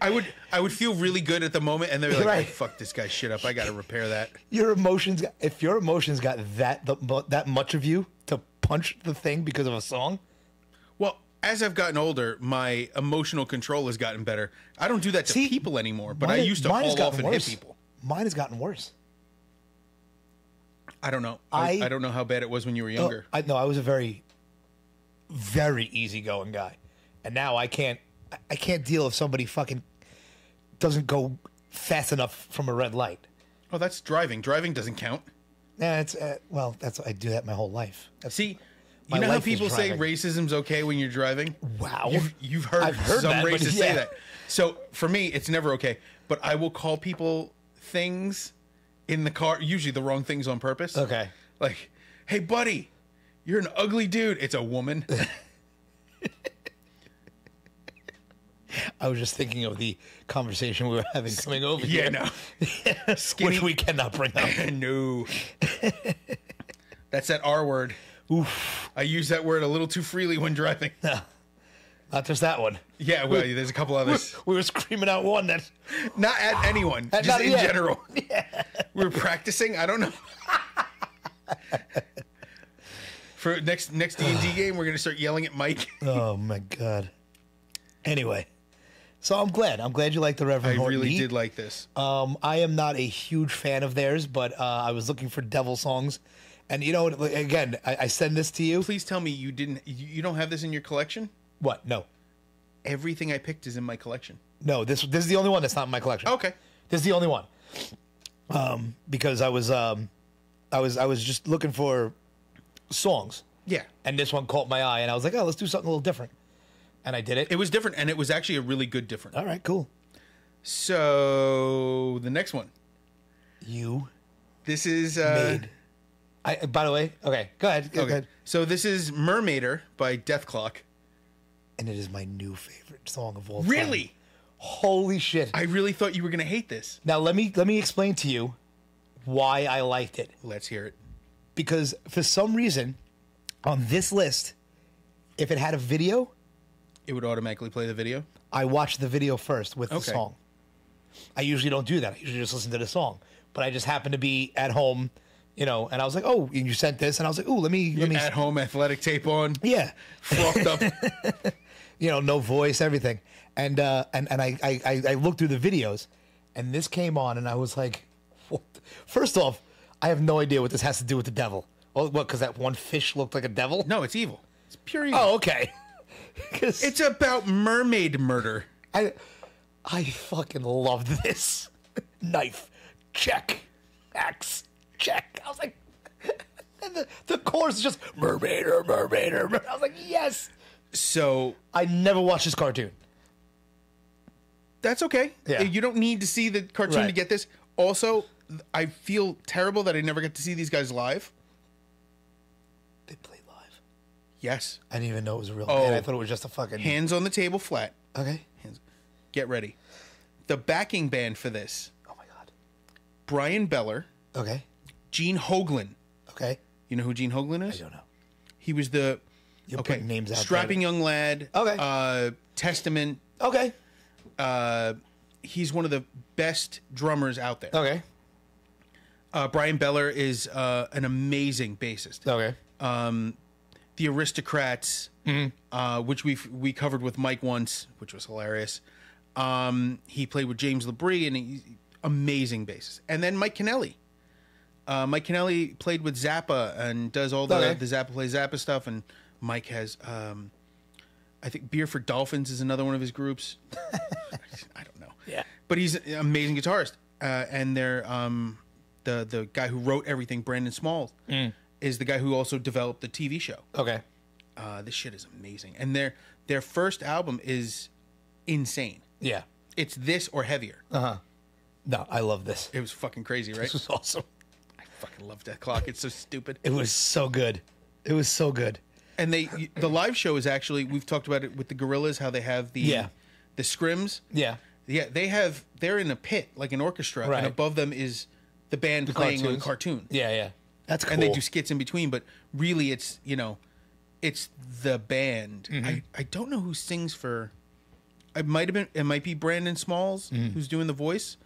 I would feel really good at the moment, and they're like, right. oh, fuck this guy's shit up. I got to repair that. If your emotions got that much of you to punch the thing because of a song. Well, as I've gotten older, my emotional control has gotten better. I don't do that to people anymore, but I used to haul off and hit people. Mine has gotten worse. I don't know. I don't know how bad it was when you were younger. I was a very, very easygoing guy, and now I can't deal if somebody fucking doesn't go fast enough from a red light. Oh, that's driving. Driving doesn't count. Yeah, I do that my whole life. You know how people say racism's okay when you're driving? Wow. You've heard some racists say that. So for me, it's never okay. But I will call people things in the car, usually the wrong things on purpose. Okay. Like, hey, buddy, you're an ugly dude. It's a woman. I was just thinking of the conversation we were having coming over Yeah, here. no. Which we cannot bring up. No. That's that R word. Oof. I use that word a little too freely when driving. Not just that one. Yeah, well, there's a couple others. We were screaming out one that... Not at anyone, just not- in yeah. general. Yeah. We were practicing. I don't know. For next D&D game, we're gonna start yelling at Mike. Oh, my God. Anyway. So I'm glad. I'm glad you like the I Reverend Horton really Heat. did like this. I am not a huge fan of theirs, but I was looking for devil songs. And you know what? Again, I send this to you. Please tell me you didn't. You don't have this in your collection. What? No. Everything I picked is in my collection. No, this is the only one that's not in my collection. Okay. This is the only one. Because I was just looking for songs. Yeah. And this one caught my eye, and I was like, oh, let's do something a little different. And I did it. It was different, and it was actually a really good different. All right, cool. So the next one. You This is made. By the way, okay, go ahead. Go okay. ahead. So this is Mermaider by Death Clock. And it is my new favorite song of all time. Really? Holy shit. I really thought you were gonna hate this. Now let me explain to you why I liked it. Let's hear it. Because for some reason, on this list, if it had a video, It would automatically play the video. I watched the video first with the Okay. song. I usually don't do that. I usually just listen to the song. But I just happened to be at home, and I was like, oh, you sent this, and I was like, oh, let me At home, athletic tape on, yeah, frothed up. no voice, everything, and I looked through the videos, and this came on, and I was like, what? First off, I have no idea what this has to do with the devil. Oh, what? Because that one fish looked like a devil? No, it's evil. It's pure evil. Oh, okay. 'Cause It's about mermaid murder. I fucking loved this. Knife, check. Axe, check. I was like, and the chorus is just mermaider, mermaider. I was like, yes. So I never watched this cartoon. that's okay. Yeah. You don't need to see the cartoon to Right. get this. Also, I feel terrible that I never get to see these guys live. They played live. Yes. I didn't even know it was a real Oh. band. I thought it was just a fucking. Hands on the table flat. Okay. Hands. Get ready. The backing band for this, Oh my god. Brian Beller, Okay. Gene Hoglan. Okay. You know who Gene Hoglan is? I don't know. He was the You're putting names out. strapping young lad. Okay. Testament. Okay. He's one of the best drummers out there. Okay. Brian Beller is an amazing bassist. Okay. The Aristocrats, which we covered with Mike once, which was hilarious. He played with James LeBrie, and he's amazing bassist. And then Mike Kennelly. Mike Kennelly played with Zappa and does all the Zappa Play Zappa stuff. And Mike has, I think, Beer for Dolphins is another one of his groups. I don't know. Yeah. But he's an amazing guitarist. And they're the guy who wrote everything, Brandon Small, is the guy who also developed the TV show. Okay. This shit is amazing. And their first album is insane. Yeah. It's this or heavier. No, I love this. It was fucking crazy, right? This was awesome. I fucking love Death Clock. It's so stupid. It was so good. It was so good. And the live show is actually, we've talked about it with the Gorillas, how they have the scrims. Yeah. Yeah, they're in a pit, like an orchestra, Right. and above them is the band playing on cartoons. Yeah, yeah. That's cool. And they do skits in between, but really it's the band. I don't know who sings for. It might be Brandon Smalls who's doing the voice,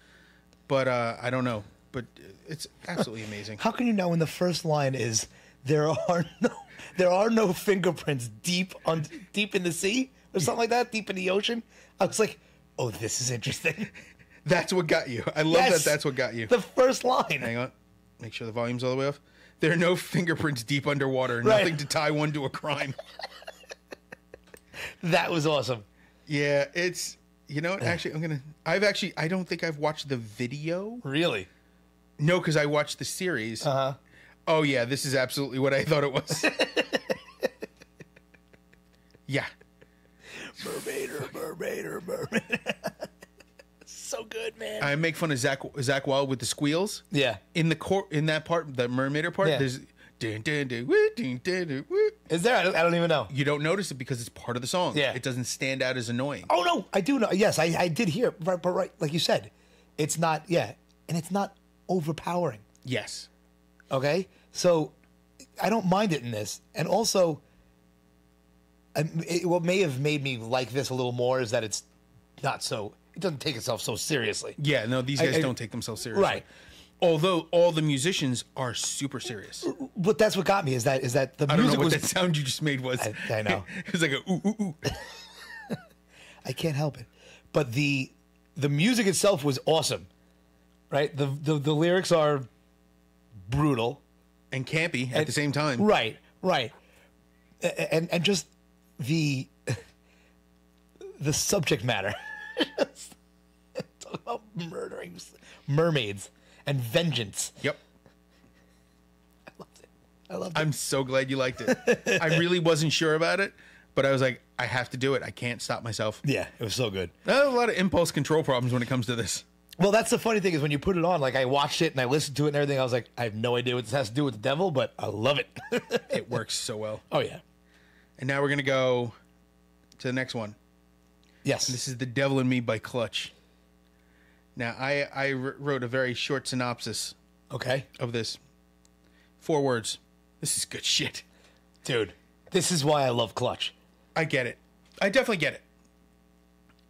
but I don't know. But it's absolutely amazing. How can you know when the first line is there are no fingerprints deep in the sea or something like that, deep in the ocean? I was like, oh, this is interesting. That's what got you. I love Yes. that's what got you. The first line. Hang on. Make sure the volume's all the way off. There are no fingerprints deep underwater. Right. Nothing to tie one to a crime. That was awesome. Yeah, it's actually I don't think I've watched the video. Really? No, because I watched the series. Uh-huh. Oh yeah, this is absolutely what I thought it was. Yeah. Mermaider. So good, man. I make fun of Zach Wild with the squeals. Yeah. In that part, the mermaider part, Yeah. there's dun, dun, dun, woo, dun, dun, dun, woo. Is there? I don't even know. You don't notice it because it's part of the song. Yeah. It doesn't stand out as annoying. Oh no, I do know. Yes, I did hear it, but right, like you said, it's not. Yeah, and it's not overpowering. Yes. Okay, so I don't mind it in this, and also, what may have made me like this a little more is that it's not so. It doesn't take itself so seriously. Yeah, no, these guys don't take themselves seriously. Right. Although all the musicians are super serious. But that's what got me is that the I don't know music what was. that sound you just made was. I know. It was like a ooh, ooh, ooh. I can't help it, but the music itself was awesome, right? The lyrics are brutal, And campy at the same time. right, and just the subject matter. Talk about murdering mermaids and vengeance. Yep. I loved it. I'm so glad you liked it. I really wasn't sure about it, but I was like, I have to do it. I can't stop myself. Yeah, it was so good. I have a lot of impulse control problems when it comes to this. Well, that's the funny thing is when you put it on, like I watched it and I listened to it and everything, I was like, I have no idea what this has to do with the devil, but I love it. It works so well. Oh, yeah. And now we're going to go to the next one. Yes. This is The Devil in Me by Clutch. Now, I wrote a very short synopsis Okay. of this. 4 words. This is good shit. Dude, this is why I love Clutch. I get it. I definitely get it.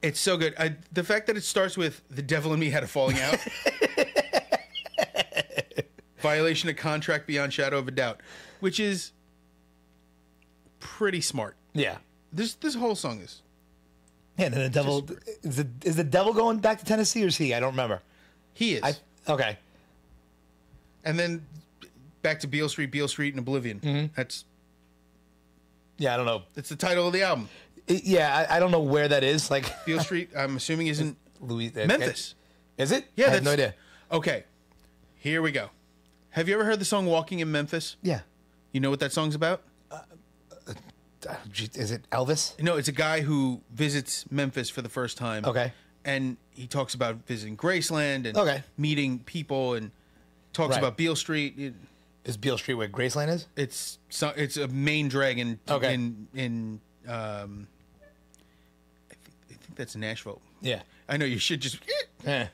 It's so good. The fact that it starts with "The devil and me had a falling out," violation of contract beyond shadow of a doubt, which is pretty smart. Yeah. This whole song is. Yeah, and then the devil is the devil going back to Tennessee or is he? I don't remember. He is. Okay. And then back to Beale Street, and Oblivion. Mm-hmm. That's Yeah, I don't know. the title of the album. I don't know where that is. Like Beale Street, I'm assuming, isn't Louis Memphis. Is it? Yeah, I have no idea. Okay, here we go. Have you ever heard the song "Walking in Memphis"? Yeah. You know what that song's about? Is it Elvis? No, it's a guy who visits Memphis for the first time. Okay. And he talks about visiting Graceland and Okay. meeting people and talks Right. about Beale Street. Is Beale Street where Graceland is? It's a main drag in Okay. I think that's Nashville. Yeah. I know you should just Eh.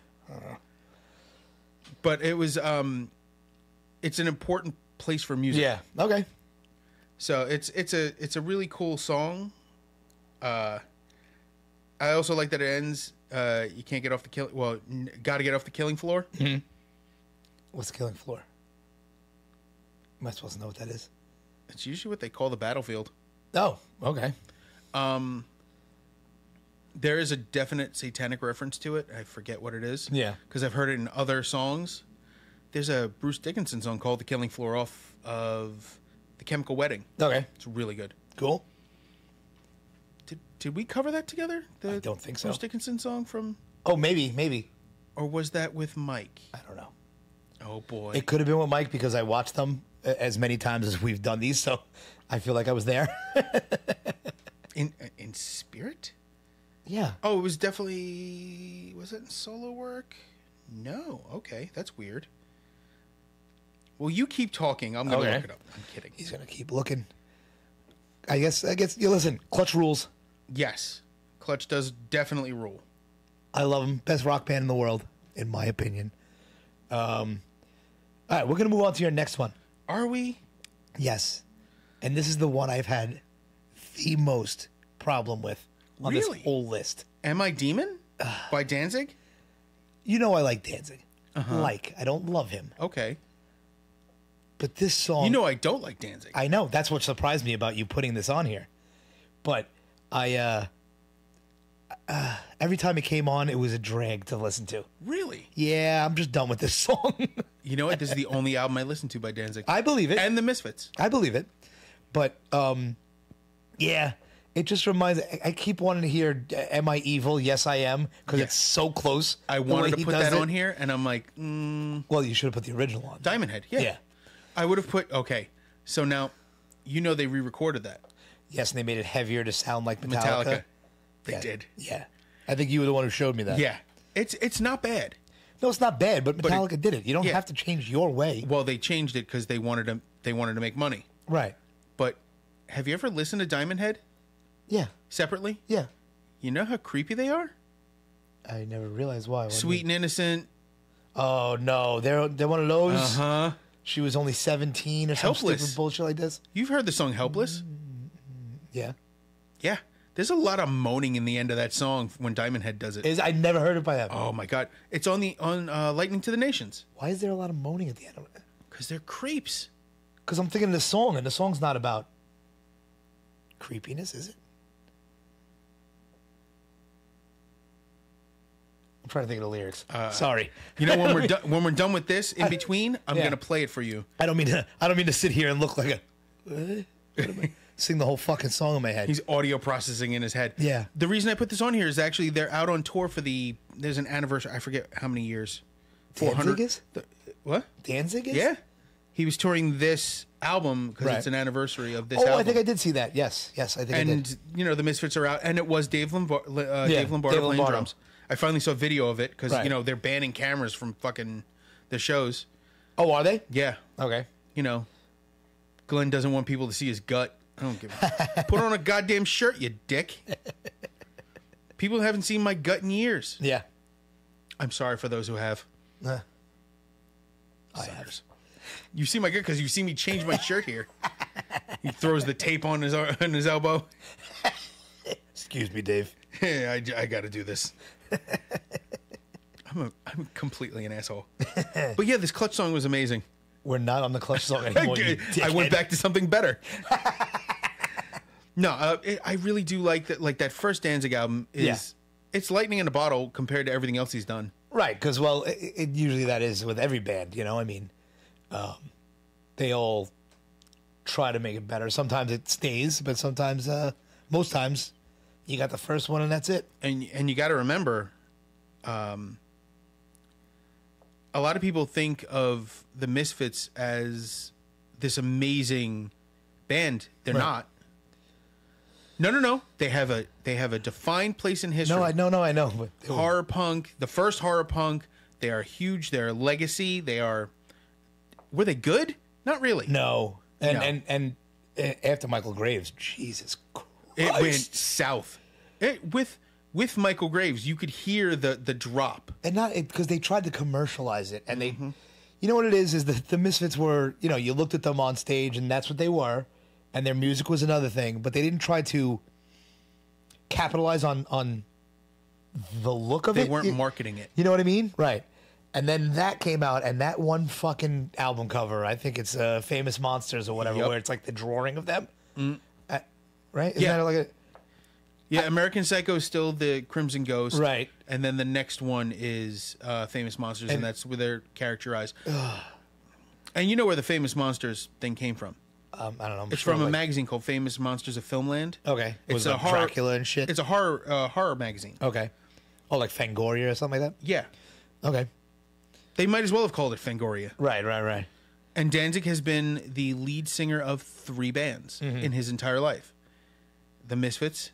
but it was it's an important place for music. Yeah. Okay. So it's a really cool song. I also like that it ends you can't get off the got to get off the killing floor. What's the killing floor? Am I supposed to know what that is? It's usually what they call the battlefield. Oh, okay. There is a definite satanic reference to it. I forget what it is. Yeah. Because I've heard it in other songs. There's a Bruce Dickinson song called "The Killing Floor" off of The Chemical Wedding. Okay. It's really good. Cool. Did we cover that together? I don't think so. Bruce Dickinson song from, Oh, maybe. or was that with Mike? I don't know. Oh boy. It could have been with Mike because I watched them as many times as we've done these, so I feel like I was there. In spirit? Yeah. Oh, it was definitely. Was it in solo work? No. Okay, that's weird. Well, you keep talking. I'm gonna Okay. look it up. I'm kidding. He's gonna keep looking. I guess. You listen. Clutch rules. Yes, Clutch does definitely rule. I love him. Best rock band in the world, in my opinion. All right, we're gonna move on to your next one. Are we? Yes, and this is the one I've had the most problem with on Really? this whole list. Am I Demon by Danzig? You know I like Danzig. I don't love him, Okay. but this song. You know I don't like Danzig. I know that's what surprised me about you putting this on here, but I every time it came on, it was a drag to listen to. Really? Yeah, I'm just done with this song. You know what? This is the only album I listen to by Danzig. I believe it. And the Misfits. I believe it. But yeah, it just reminds. I keep wanting to hear "Am I Evil?" Yes, I am, because Yeah. it's so close. I the way wanted to he put does that it. on here, and I'm like, Well, you should have put the original on. Diamond Head. Yeah. Yeah. I would have put. Okay. So now, you know they re-recorded that. Yes, and they made it heavier to sound like Metallica. Metallica. They Yeah. did. Yeah, I think you were the one who showed me that. Yeah. It's not bad. No, it's not bad, but Metallica did it. You don't yeah. have to change your way. Well, they changed it because they wanted to make money. Right. But have you ever listened to Diamond Head Yeah. separately? Yeah. You know how creepy they are? I never realized why. What do you Sweet mean? and innocent. Oh no, they're one of those. Uh-huh. She was only 17 or some Helpless. stupid bullshit like this. You've heard the song Helpless? Yeah. Yeah. There's a lot of moaning in the end of that song when Diamond Head does it. I never heard it by them. Oh my god. It's on Lightning to the Nations. Why is there a lot of moaning at the end of it? Because they're creeps. Because I'm thinking of the song, and the song's not about creepiness, is it? I'm trying to think of the lyrics. Sorry. You know, when we're done with this, in between, I'm Yeah. gonna play it for you. I don't mean to sit here and look like a what am I- sing the whole fucking song in my head. He's audio processing in his head. Yeah. The reason I put this on here is actually they're out on tour for there's an anniversary. I forget how many years. Danzig is? What? Danzig is? Yeah. He was touring this album because Right. it's an anniversary of this Oh, album. I think I did see that. Yes, I think I did. And you know the Misfits are out, and it was Dave Lombardo Dave playing Lombardo. drums. I finally saw video of it because Right. you know they're banning cameras from fucking the shows. Oh, are they? Yeah, Okay. you know, Glenn doesn't want people to see his gut. I don't give a put on a goddamn shirt, you dick. People haven't seen my gut in years. Yeah. I'm sorry for those who have. I have. You see my gut because you see me change my shirt here. He throws the tape on his elbow. Excuse me, Dave. Hey, I got to do this. I'm completely an asshole. But yeah, this Clutch song was amazing. We're not on the Clutch song anymore. you I went dickhead. back to something better. No, I really do like that. Like that first Danzig album is it's lightning in a bottle compared to everything else he's done. Right, because, well, it usually that is with every band, you know? I mean, they all try to make it better. Sometimes it stays, but sometimes, most times, you got the first one and that's it. And you got to remember, a lot of people think of the Misfits as this amazing band. They're Right. not. No. They have a defined place in history. No, I know. But Horror punk, the first horror punk. They are huge. They're a legacy. Were they good? Not really. No. No. And after Michael Graves, Jesus Christ. It went south. With Michael Graves, you could hear the drop. And not because they tried to commercialize it, and they, you know what it is the Misfits were, you know, you looked at them on stage, and that's what they were, and their music was another thing, but they didn't try to capitalize on the look of it. They weren't marketing it. You know what I mean? Right. And then that came out, and that one fucking album cover, I think it's Famous Monsters or whatever, Yep. where it's like the drawing of them, right? Isn't Yeah. that like a Yeah, American Psycho is still the Crimson Ghost. Right. And then the next one is Famous Monsters, and that's where they're characterized. And you know where the Famous Monsters thing came from? I don't know. I'm It's sure, from a like- magazine called Famous Monsters of Filmland. Okay. It's Was a like horror, Dracula and shit. It's a horror magazine. Okay. Oh, like Fangoria or something like Yeah. that? Okay. They might as well have called it Fangoria. Right. And Danzig has been the lead singer of 3 bands in his entire life. The Misfits,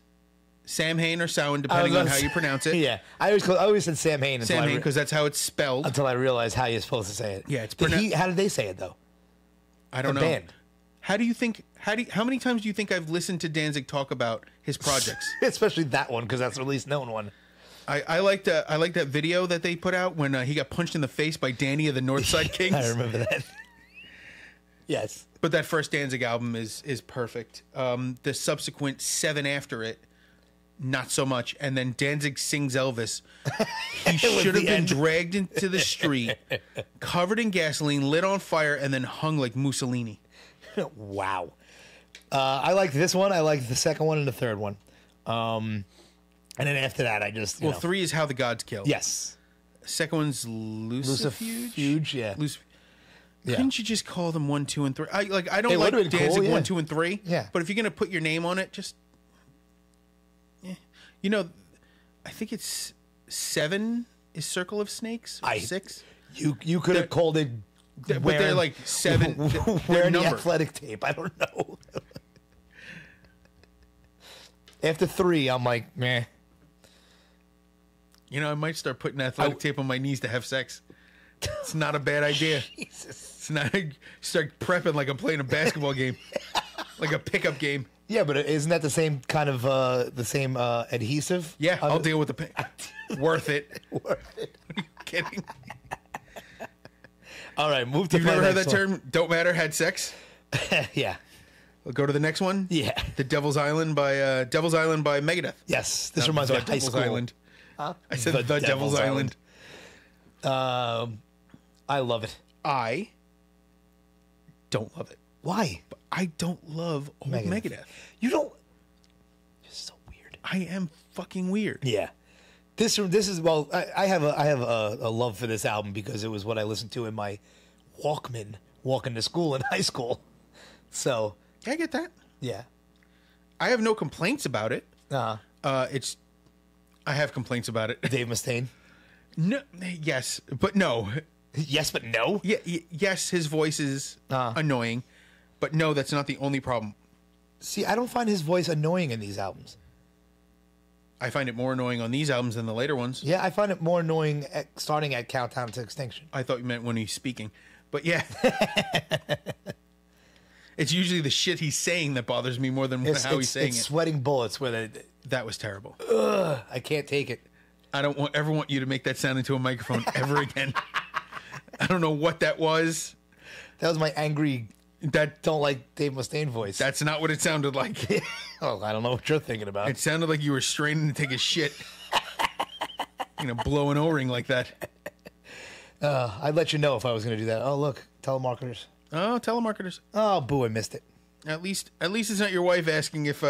Sam Hain or Samhain, depending on how you pronounce it. Yeah. I always said Sam Hain until, Sam Hain, because that's how it's spelled. until I realized how you're supposed to say it. Yeah, it's How did they say it, though? I don't the know. band. How many times do you think I've listened to Danzig talk about his projects? Especially that one, because that's the least known one. I like that video that they put out when he got punched in the face by Danny of the Northside Kings. I remember that. Yes. But that first Danzig album is perfect. The subsequent 7 after it, not so much. And then Danzig sings Elvis. He should have the been end. dragged into the street, covered in gasoline, lit on fire, and then hung like Mussolini. Wow. I liked this one. I liked the second one and the third one. And then after that, I just, you know. 3 is How the Gods Kill. Yes. Second one's Lucifuge. Lucifuge, yeah. Yeah. Couldn't you just call them 1, 2, and 3? I don't It like would've been Danzig cool, yeah. 1, 2, and 3. Yeah. But if you're gonna put your name on it, just you know, I think it's 7 is Circle of Snakes. Or 6. You could have called it. But they're like 7. They're Wearing the numbered. athletic tape. I don't know. After 3, I'm like, meh. You know, I might start putting athletic tape on my knees to have sex. It's not a bad idea. Jesus. It's not start prepping like I'm playing a basketball game. like a pickup game. Yeah, but isn't that the same kind of adhesive? Yeah, I'll deal with the worth it. Worth it. Are you kidding? All right, move to. You've never heard that term? Don't matter. Had sex. Yeah. We'll go to the next one. Yeah. The Devil's Island by Megadeth. Yes, this Not reminds me The of high Devil's school. Island. I said the Devil's Island. I love it. I don't love it. Why? But I don't love old Megadeth. You don't. You're so weird. I am fucking weird. Yeah. This is well. I have a love for this album because it was what I listened to in my Walkman walking to school in high school. So Yeah, I get that. yeah. I have no complaints about it. Uh, I have complaints about it. Dave Mustaine. No, yes, but no. Yes, but no. Yeah, yes, his voice is annoying, but no, that's not the only problem. See, I don't find his voice annoying in these albums. I find it more annoying on these albums than the later ones. Yeah, I find it more annoying starting at Countdown to Extinction. I thought you meant when he's speaking, but yeah. It's usually the shit he's saying that bothers me more than how he's saying it's it. Sweating bullets where That was terrible. I can't take it. I don't ever want you to make that sound into a microphone ever again. I don't know what that was. That was my angry, don't like Dave Mustaine voice. That's not what it sounded like. Oh, I don't know what you're thinking about. It sounded like you were straining to take a shit. Blow an O-ring like that. I'd let you know if I was going to do that. Oh, look, telemarketers. Oh, telemarketers. Oh, boo, I missed it. At least it's not your wife asking if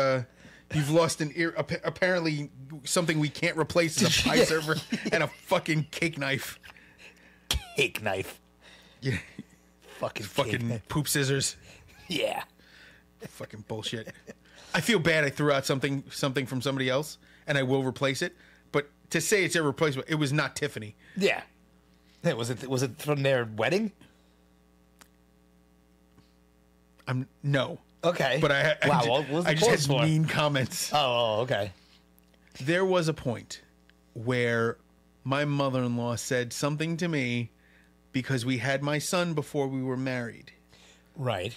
you've lost an ear. Apparently, something we can't replace is a pie server and a fucking cake knife. Cake knife. Yeah, fucking poop scissors. Yeah. Fucking bullshit. I feel bad. I threw out something from somebody else, and I will replace it. But to say it's irreplaceable, it was not Tiffany. Yeah. Hey, was it from their wedding? No. Okay. But I just had for? mean comments. Oh, okay. There was a point where my mother-in-law said something to me because we had my son before we were married. Right.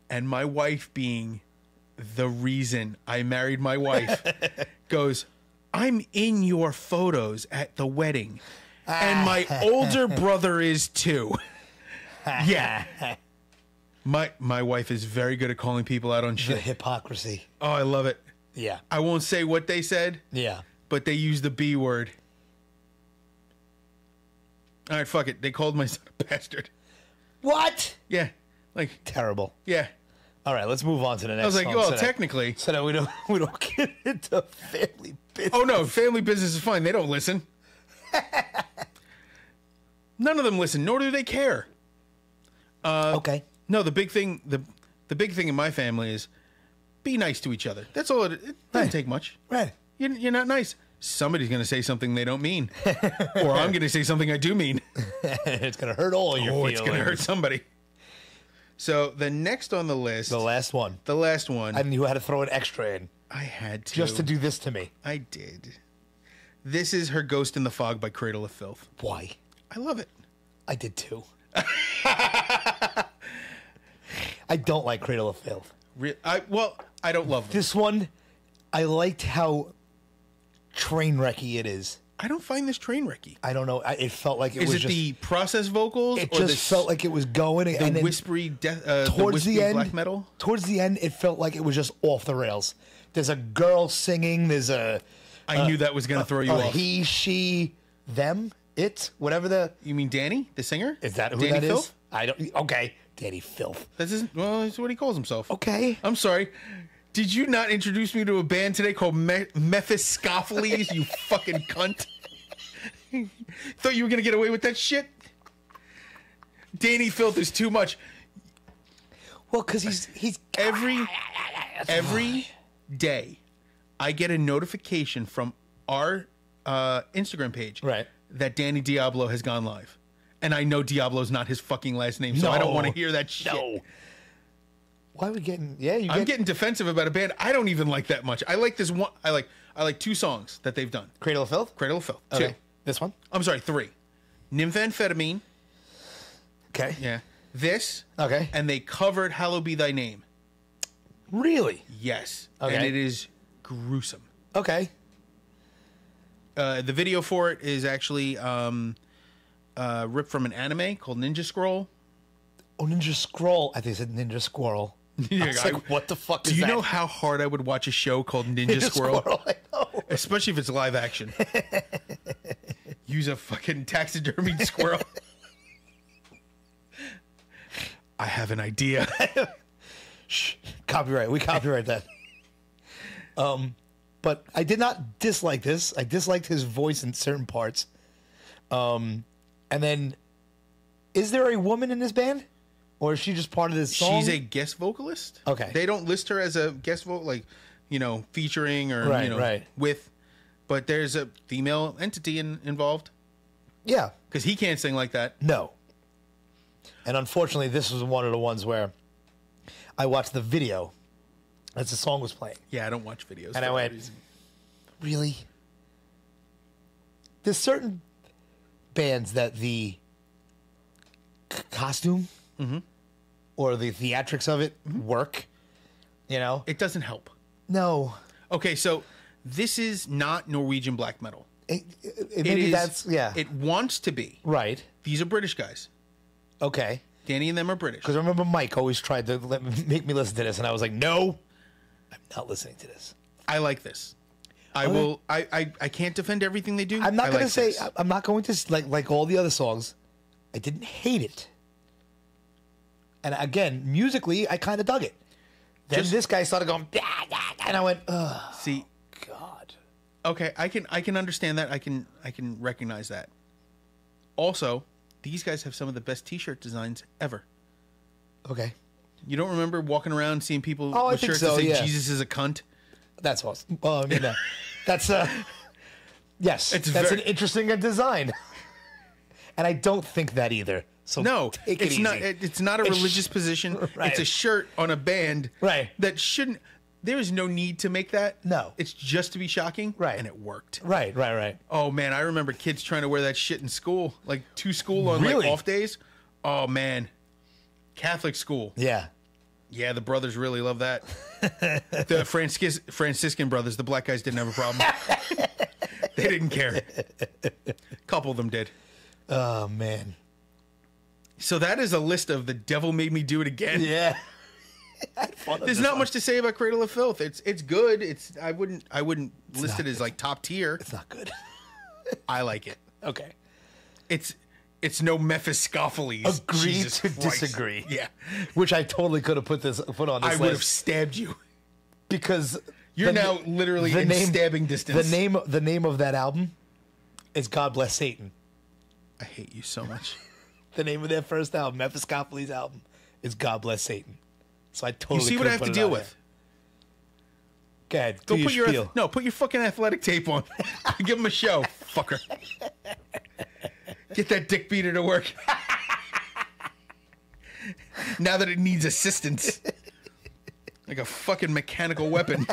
And my wife, being the reason I married my wife, goes, I'm in your photos at the wedding. And my older brother is too. Yeah. My wife is very good at calling people out on The shit. hypocrisy. Oh, I love it. Yeah. I won't say what they said, Yeah. but they used the B word. All right, fuck it. They called my son a bastard. What? Yeah. Like, Terrible. yeah. All right, let's move on to the next I was like, song well, so technically. that we don't get into family business. Oh, no, family business is fine. They don't listen. None of them listen, nor do they care. Okay. No, the big thing, the big thing in my family is be nice to each other. That's all. It doesn't take much. Right. You're not nice. Somebody's going to say something they don't mean, or I'm going to say something I do mean. It's going to hurt all your feelings. It's going to hurt somebody. So the next on the list, The last one. I knew how to throw an extra in I had to just to do this to me. I did. This is Her Ghost in the Fog by Cradle of Filth. Why? I love it. I did too. I don't like Cradle of Filth. I don't love them. This one, I liked how train wrecky it is. I don't find this train wrecky. I don't know. It felt like it Is was it just... the process vocals? It or just felt like it was going... the and then whispery the towards whispery the end, black metal? Towards the end, it felt like it was just off the rails. There's a girl singing. There's a... I knew that was going to throw you off. He, she, them, it, whatever the... You mean Danny, the singer? Is that who Danny that is? Filth? I don't... Okay. Danny Filth. That's what he calls himself. Okay. I'm sorry. Did you not introduce me to a band today called Mephistopheles, you fucking cunt? Thought you were going to get away with that shit? Danny Filth is too much. Well, because he's... Every day, I get a notification from our Instagram page that Danny Diablo has gone live. And I know Diablo's not his fucking last name, so I don't want to hear that shit. No. Why are we getting... Yeah, I'm getting defensive about a band I don't even like that much. I like this one. I like two songs that they've done. Cradle of Filth? Cradle of Filth. Okay. Two. This one? I'm sorry, three. Nymphamphetamine. Okay. Yeah. This. Okay. And they covered Hallowed Be Thy Name. Really? Yes. Okay. And it is gruesome. Okay. The video for it is actually ripped from an anime called Ninja Scroll. Oh, Ninja Scroll. I think it said Ninja Squirrel. Yeah, I was like, what the fuck do is you that? know how hard I would watch a show called Ninja Squirrel? I know. Especially if it's live action. Use a fucking taxidermied squirrel. I have an idea. Shh. Copyright. We copyright that. But I did not dislike this. I disliked his voice in certain parts. And then, is there a woman in this band? Or is she just part of this song? She's a guest vocalist. Okay. They don't list her as a guest vocal, like, featuring or, Right. with. But there's a female entity involved. Yeah. Because he can't sing like that. No. And unfortunately, this was one of the ones where I watched the video as the song was playing. Yeah, I don't watch videos. And I went, really? There's certain bands that the costume or the theatrics of it work, It doesn't help. No. Okay, so this is not Norwegian black metal. Maybe that's, yeah. It wants to be. Right. These are British guys. Okay. Danny and them are British. Because I remember Mike always tried to make me listen to this, and I was like, no, I'm not listening to this. I like this. I can't defend everything they do. I'm not going to say, this. I'm not going to, like all the other songs, I didn't hate it. And again, musically, I kind of dug it. Then this guy started going, "Bah, bah," and I went, ugh. See, God. okay, I can understand that. I can recognize that. Also, these guys have some of the best T-shirt designs ever. Okay. You don't remember walking around seeing people Oh, I with think shirts so, that say yeah. Jesus is a cunt? That's awesome. Well, I mean, that's yes, It's that's very- an interesting design. And I don't think that either. So No, take it it's easy. not. It's not a religious position. Right. It's a shirt on a band. Right. That shouldn't. There is no need to make that. No. It's just to be shocking. Right. And it worked. Right. Oh man, I remember kids trying to wear that shit in school, like to school on Really? like off days. Oh man, Catholic school. Yeah. Yeah, the brothers really love that. The Franciscan brothers, the black guys didn't have a problem. They didn't care. A couple of them did. Oh man. So that is a list of the devil made me do it again. Yeah. I had fun with There's this not one. much to say about Cradle of Filth. It's good. I wouldn't list it as like top tier. It's not good. I like it. Okay. It's no Mephistopheles. Agree Jesus to Christ. disagree. Yeah. Which I totally could have put on this I would have list stabbed you. because You're the- now literally the in stabbing distance. The name of that album is God Bless Satan. I hate you so much. The name of their first album, Mephistopheles' album, is God Bless Satan. So I totally You see what I have to deal with. Go ahead. Go do put your your spiel. put your fucking athletic tape on. Give him a show, fucker. Get that dick beater to work. Now that it needs assistance, like a fucking mechanical weapon.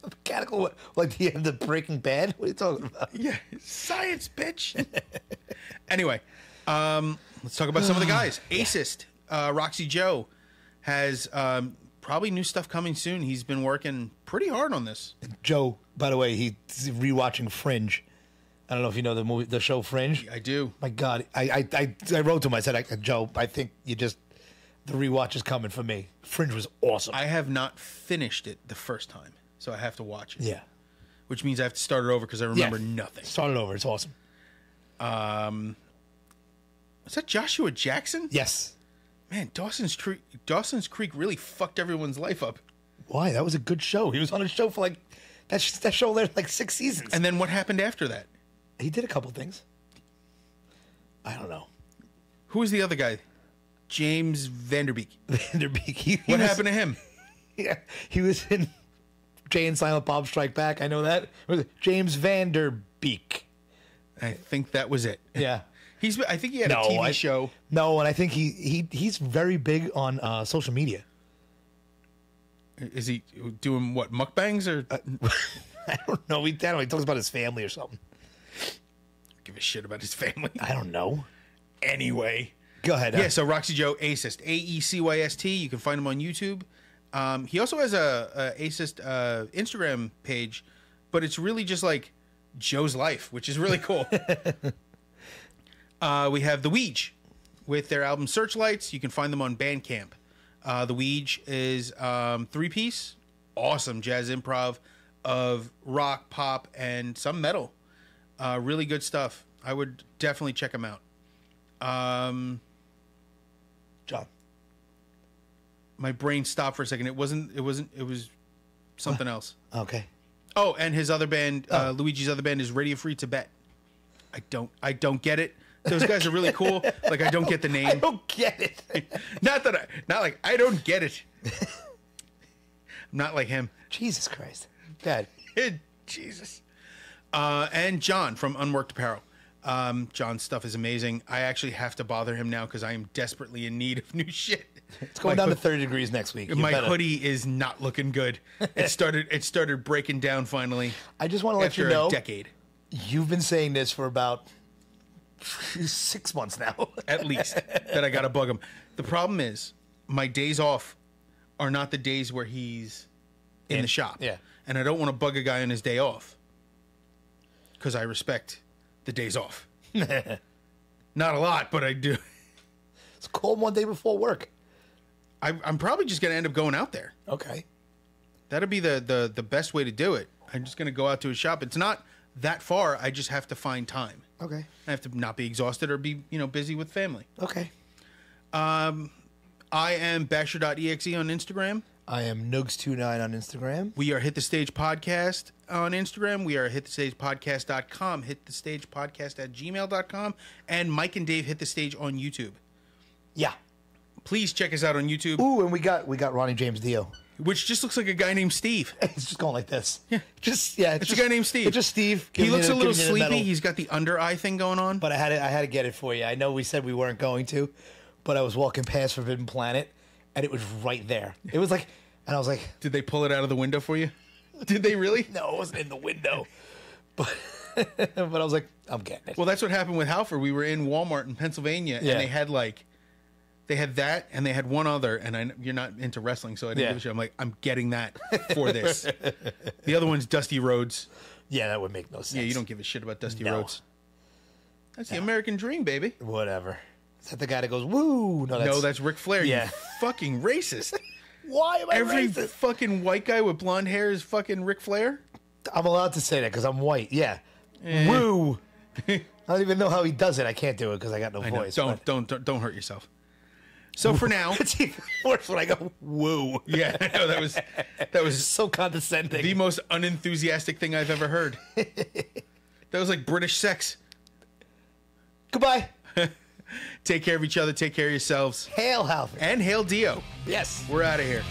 Mechanical, like the end of Breaking Bad? What are you talking about? Yeah, science, bitch. Anyway, let's talk about some of the guys. Acist, Roxy Joe, has probably new stuff coming soon. He's been working pretty hard on this. Joe, by the way, he's rewatching Fringe. I don't know if you know the show Fringe. I do. My God, I wrote to him. I said, Joe, I think the rewatch is coming for me. Fringe was awesome. I have not finished it the first time, so I have to watch it. Yeah. Which means I have to start it over because I remember nothing. Start it over. It's awesome. Is that Joshua Jackson? Yes. Man, Dawson's Creek really fucked everyone's life up. Why? That was a good show. He was on a show for that show there like 6 seasons. And then what happened after that? He did a couple things. I don't know. Who was the other guy? James Vanderbeek. Vanderbeek. What happened to him? Yeah, he was in Jay and Silent Bob Strike Back. I know that. Was it James Vanderbeek? I think that was it. Yeah. I think he had a TV show. No, and I think he's very big on social media. Is he doing what, mukbangs or? I don't know. He talks about his family or something. Give a shit about his family. I don't know. Anyway. Go ahead. Yeah, so Roxy Joe Acist, Aecyst. You can find him on YouTube. He also has a Acist Instagram page, but it's really just like Joe's life, which is really cool. We have The Weege with their album Searchlights. You can find them on Bandcamp. The Weege is 3-piece, awesome jazz improv of rock, pop, and some metal. Really good stuff. I would definitely check them out. John. My brain stopped for a second. It was something else. Okay. Oh, and his other band, Luigi's other band is Radio Free Tibet. I don't get it. Those guys are really cool. Like, I don't get the name. I don't get it. not like I don't get it. I'm not like him. Jesus Christ. God. Jesus. And John from Unworked Apparel. John's stuff is amazing. I actually have to bother him now because I am desperately in need of new shit. It's going down to 30 degrees next week. My hoodie is not looking good. It started breaking down finally. I just want to let you after know. a decade. You've been saying this for about 6 months now. At least that I got to bug him. The problem is my days off are not the days where he's in the shop. Yeah. And I don't want to bug a guy on his day off because I respect the days off. Not a lot, but I do. It's cold one day before work. I'm probably just going to end up going out there. Okay. That'll be the best way to do it. I'm just going to go out to his shop. It's not that far. I just have to find time. Okay. I have to not be exhausted or be, busy with family. Okay. I am basher.exe on Instagram. I am Nugs29 on Instagram. We are Hit the Stage Podcast on Instagram. We are hitthestagepodcast.com, hitthestagepodcast@gmail.com, and Mike and Dave Hit the Stage on YouTube. Yeah. Please check us out on YouTube. Ooh, and we got Ronnie James Dio. Which just looks like a guy named Steve. It's just going like this. Yeah. It's a guy named Steve. It's just Steve. He looks a little sleepy. Medal. He's got the under eye thing going on. But I had to get it for you. I know we said we weren't going to, but I was walking past Forbidden Planet, and it was right there. It was like, and I was like, Did they pull it out of the window for you? Did they really? no, it wasn't in the window. But but I was like, I'm getting it. Well, that's what happened with Halford. We were in Walmart in Pennsylvania, Yeah. and they had that, and they had one other, and you're not into wrestling, so I didn't Yeah. give a shit. I'm like, I'm getting that for this. The other one's Dusty Rhodes. Yeah, that would make no sense. Yeah, you don't give a shit about Dusty No. Rhodes. That's the American dream, baby. Whatever. Is that the guy that goes, woo? No, that's Ric Flair. Yeah. You fucking racist. Why am I Every racist? fucking white guy with blonde hair is fucking Ric Flair? I'm allowed to say that because I'm white. Yeah. Woo. I don't even know how he does it. I can't do it because I got no I know. voice. Don't hurt yourself. So for now, It's even worse when I go, woo. yeah, I know that was So condescending. the most unenthusiastic thing I've ever heard. That was like British sex. Goodbye. Take care of each other. Take care of yourselves. Hail Halford. And hail Dio. Yes. We're out of here.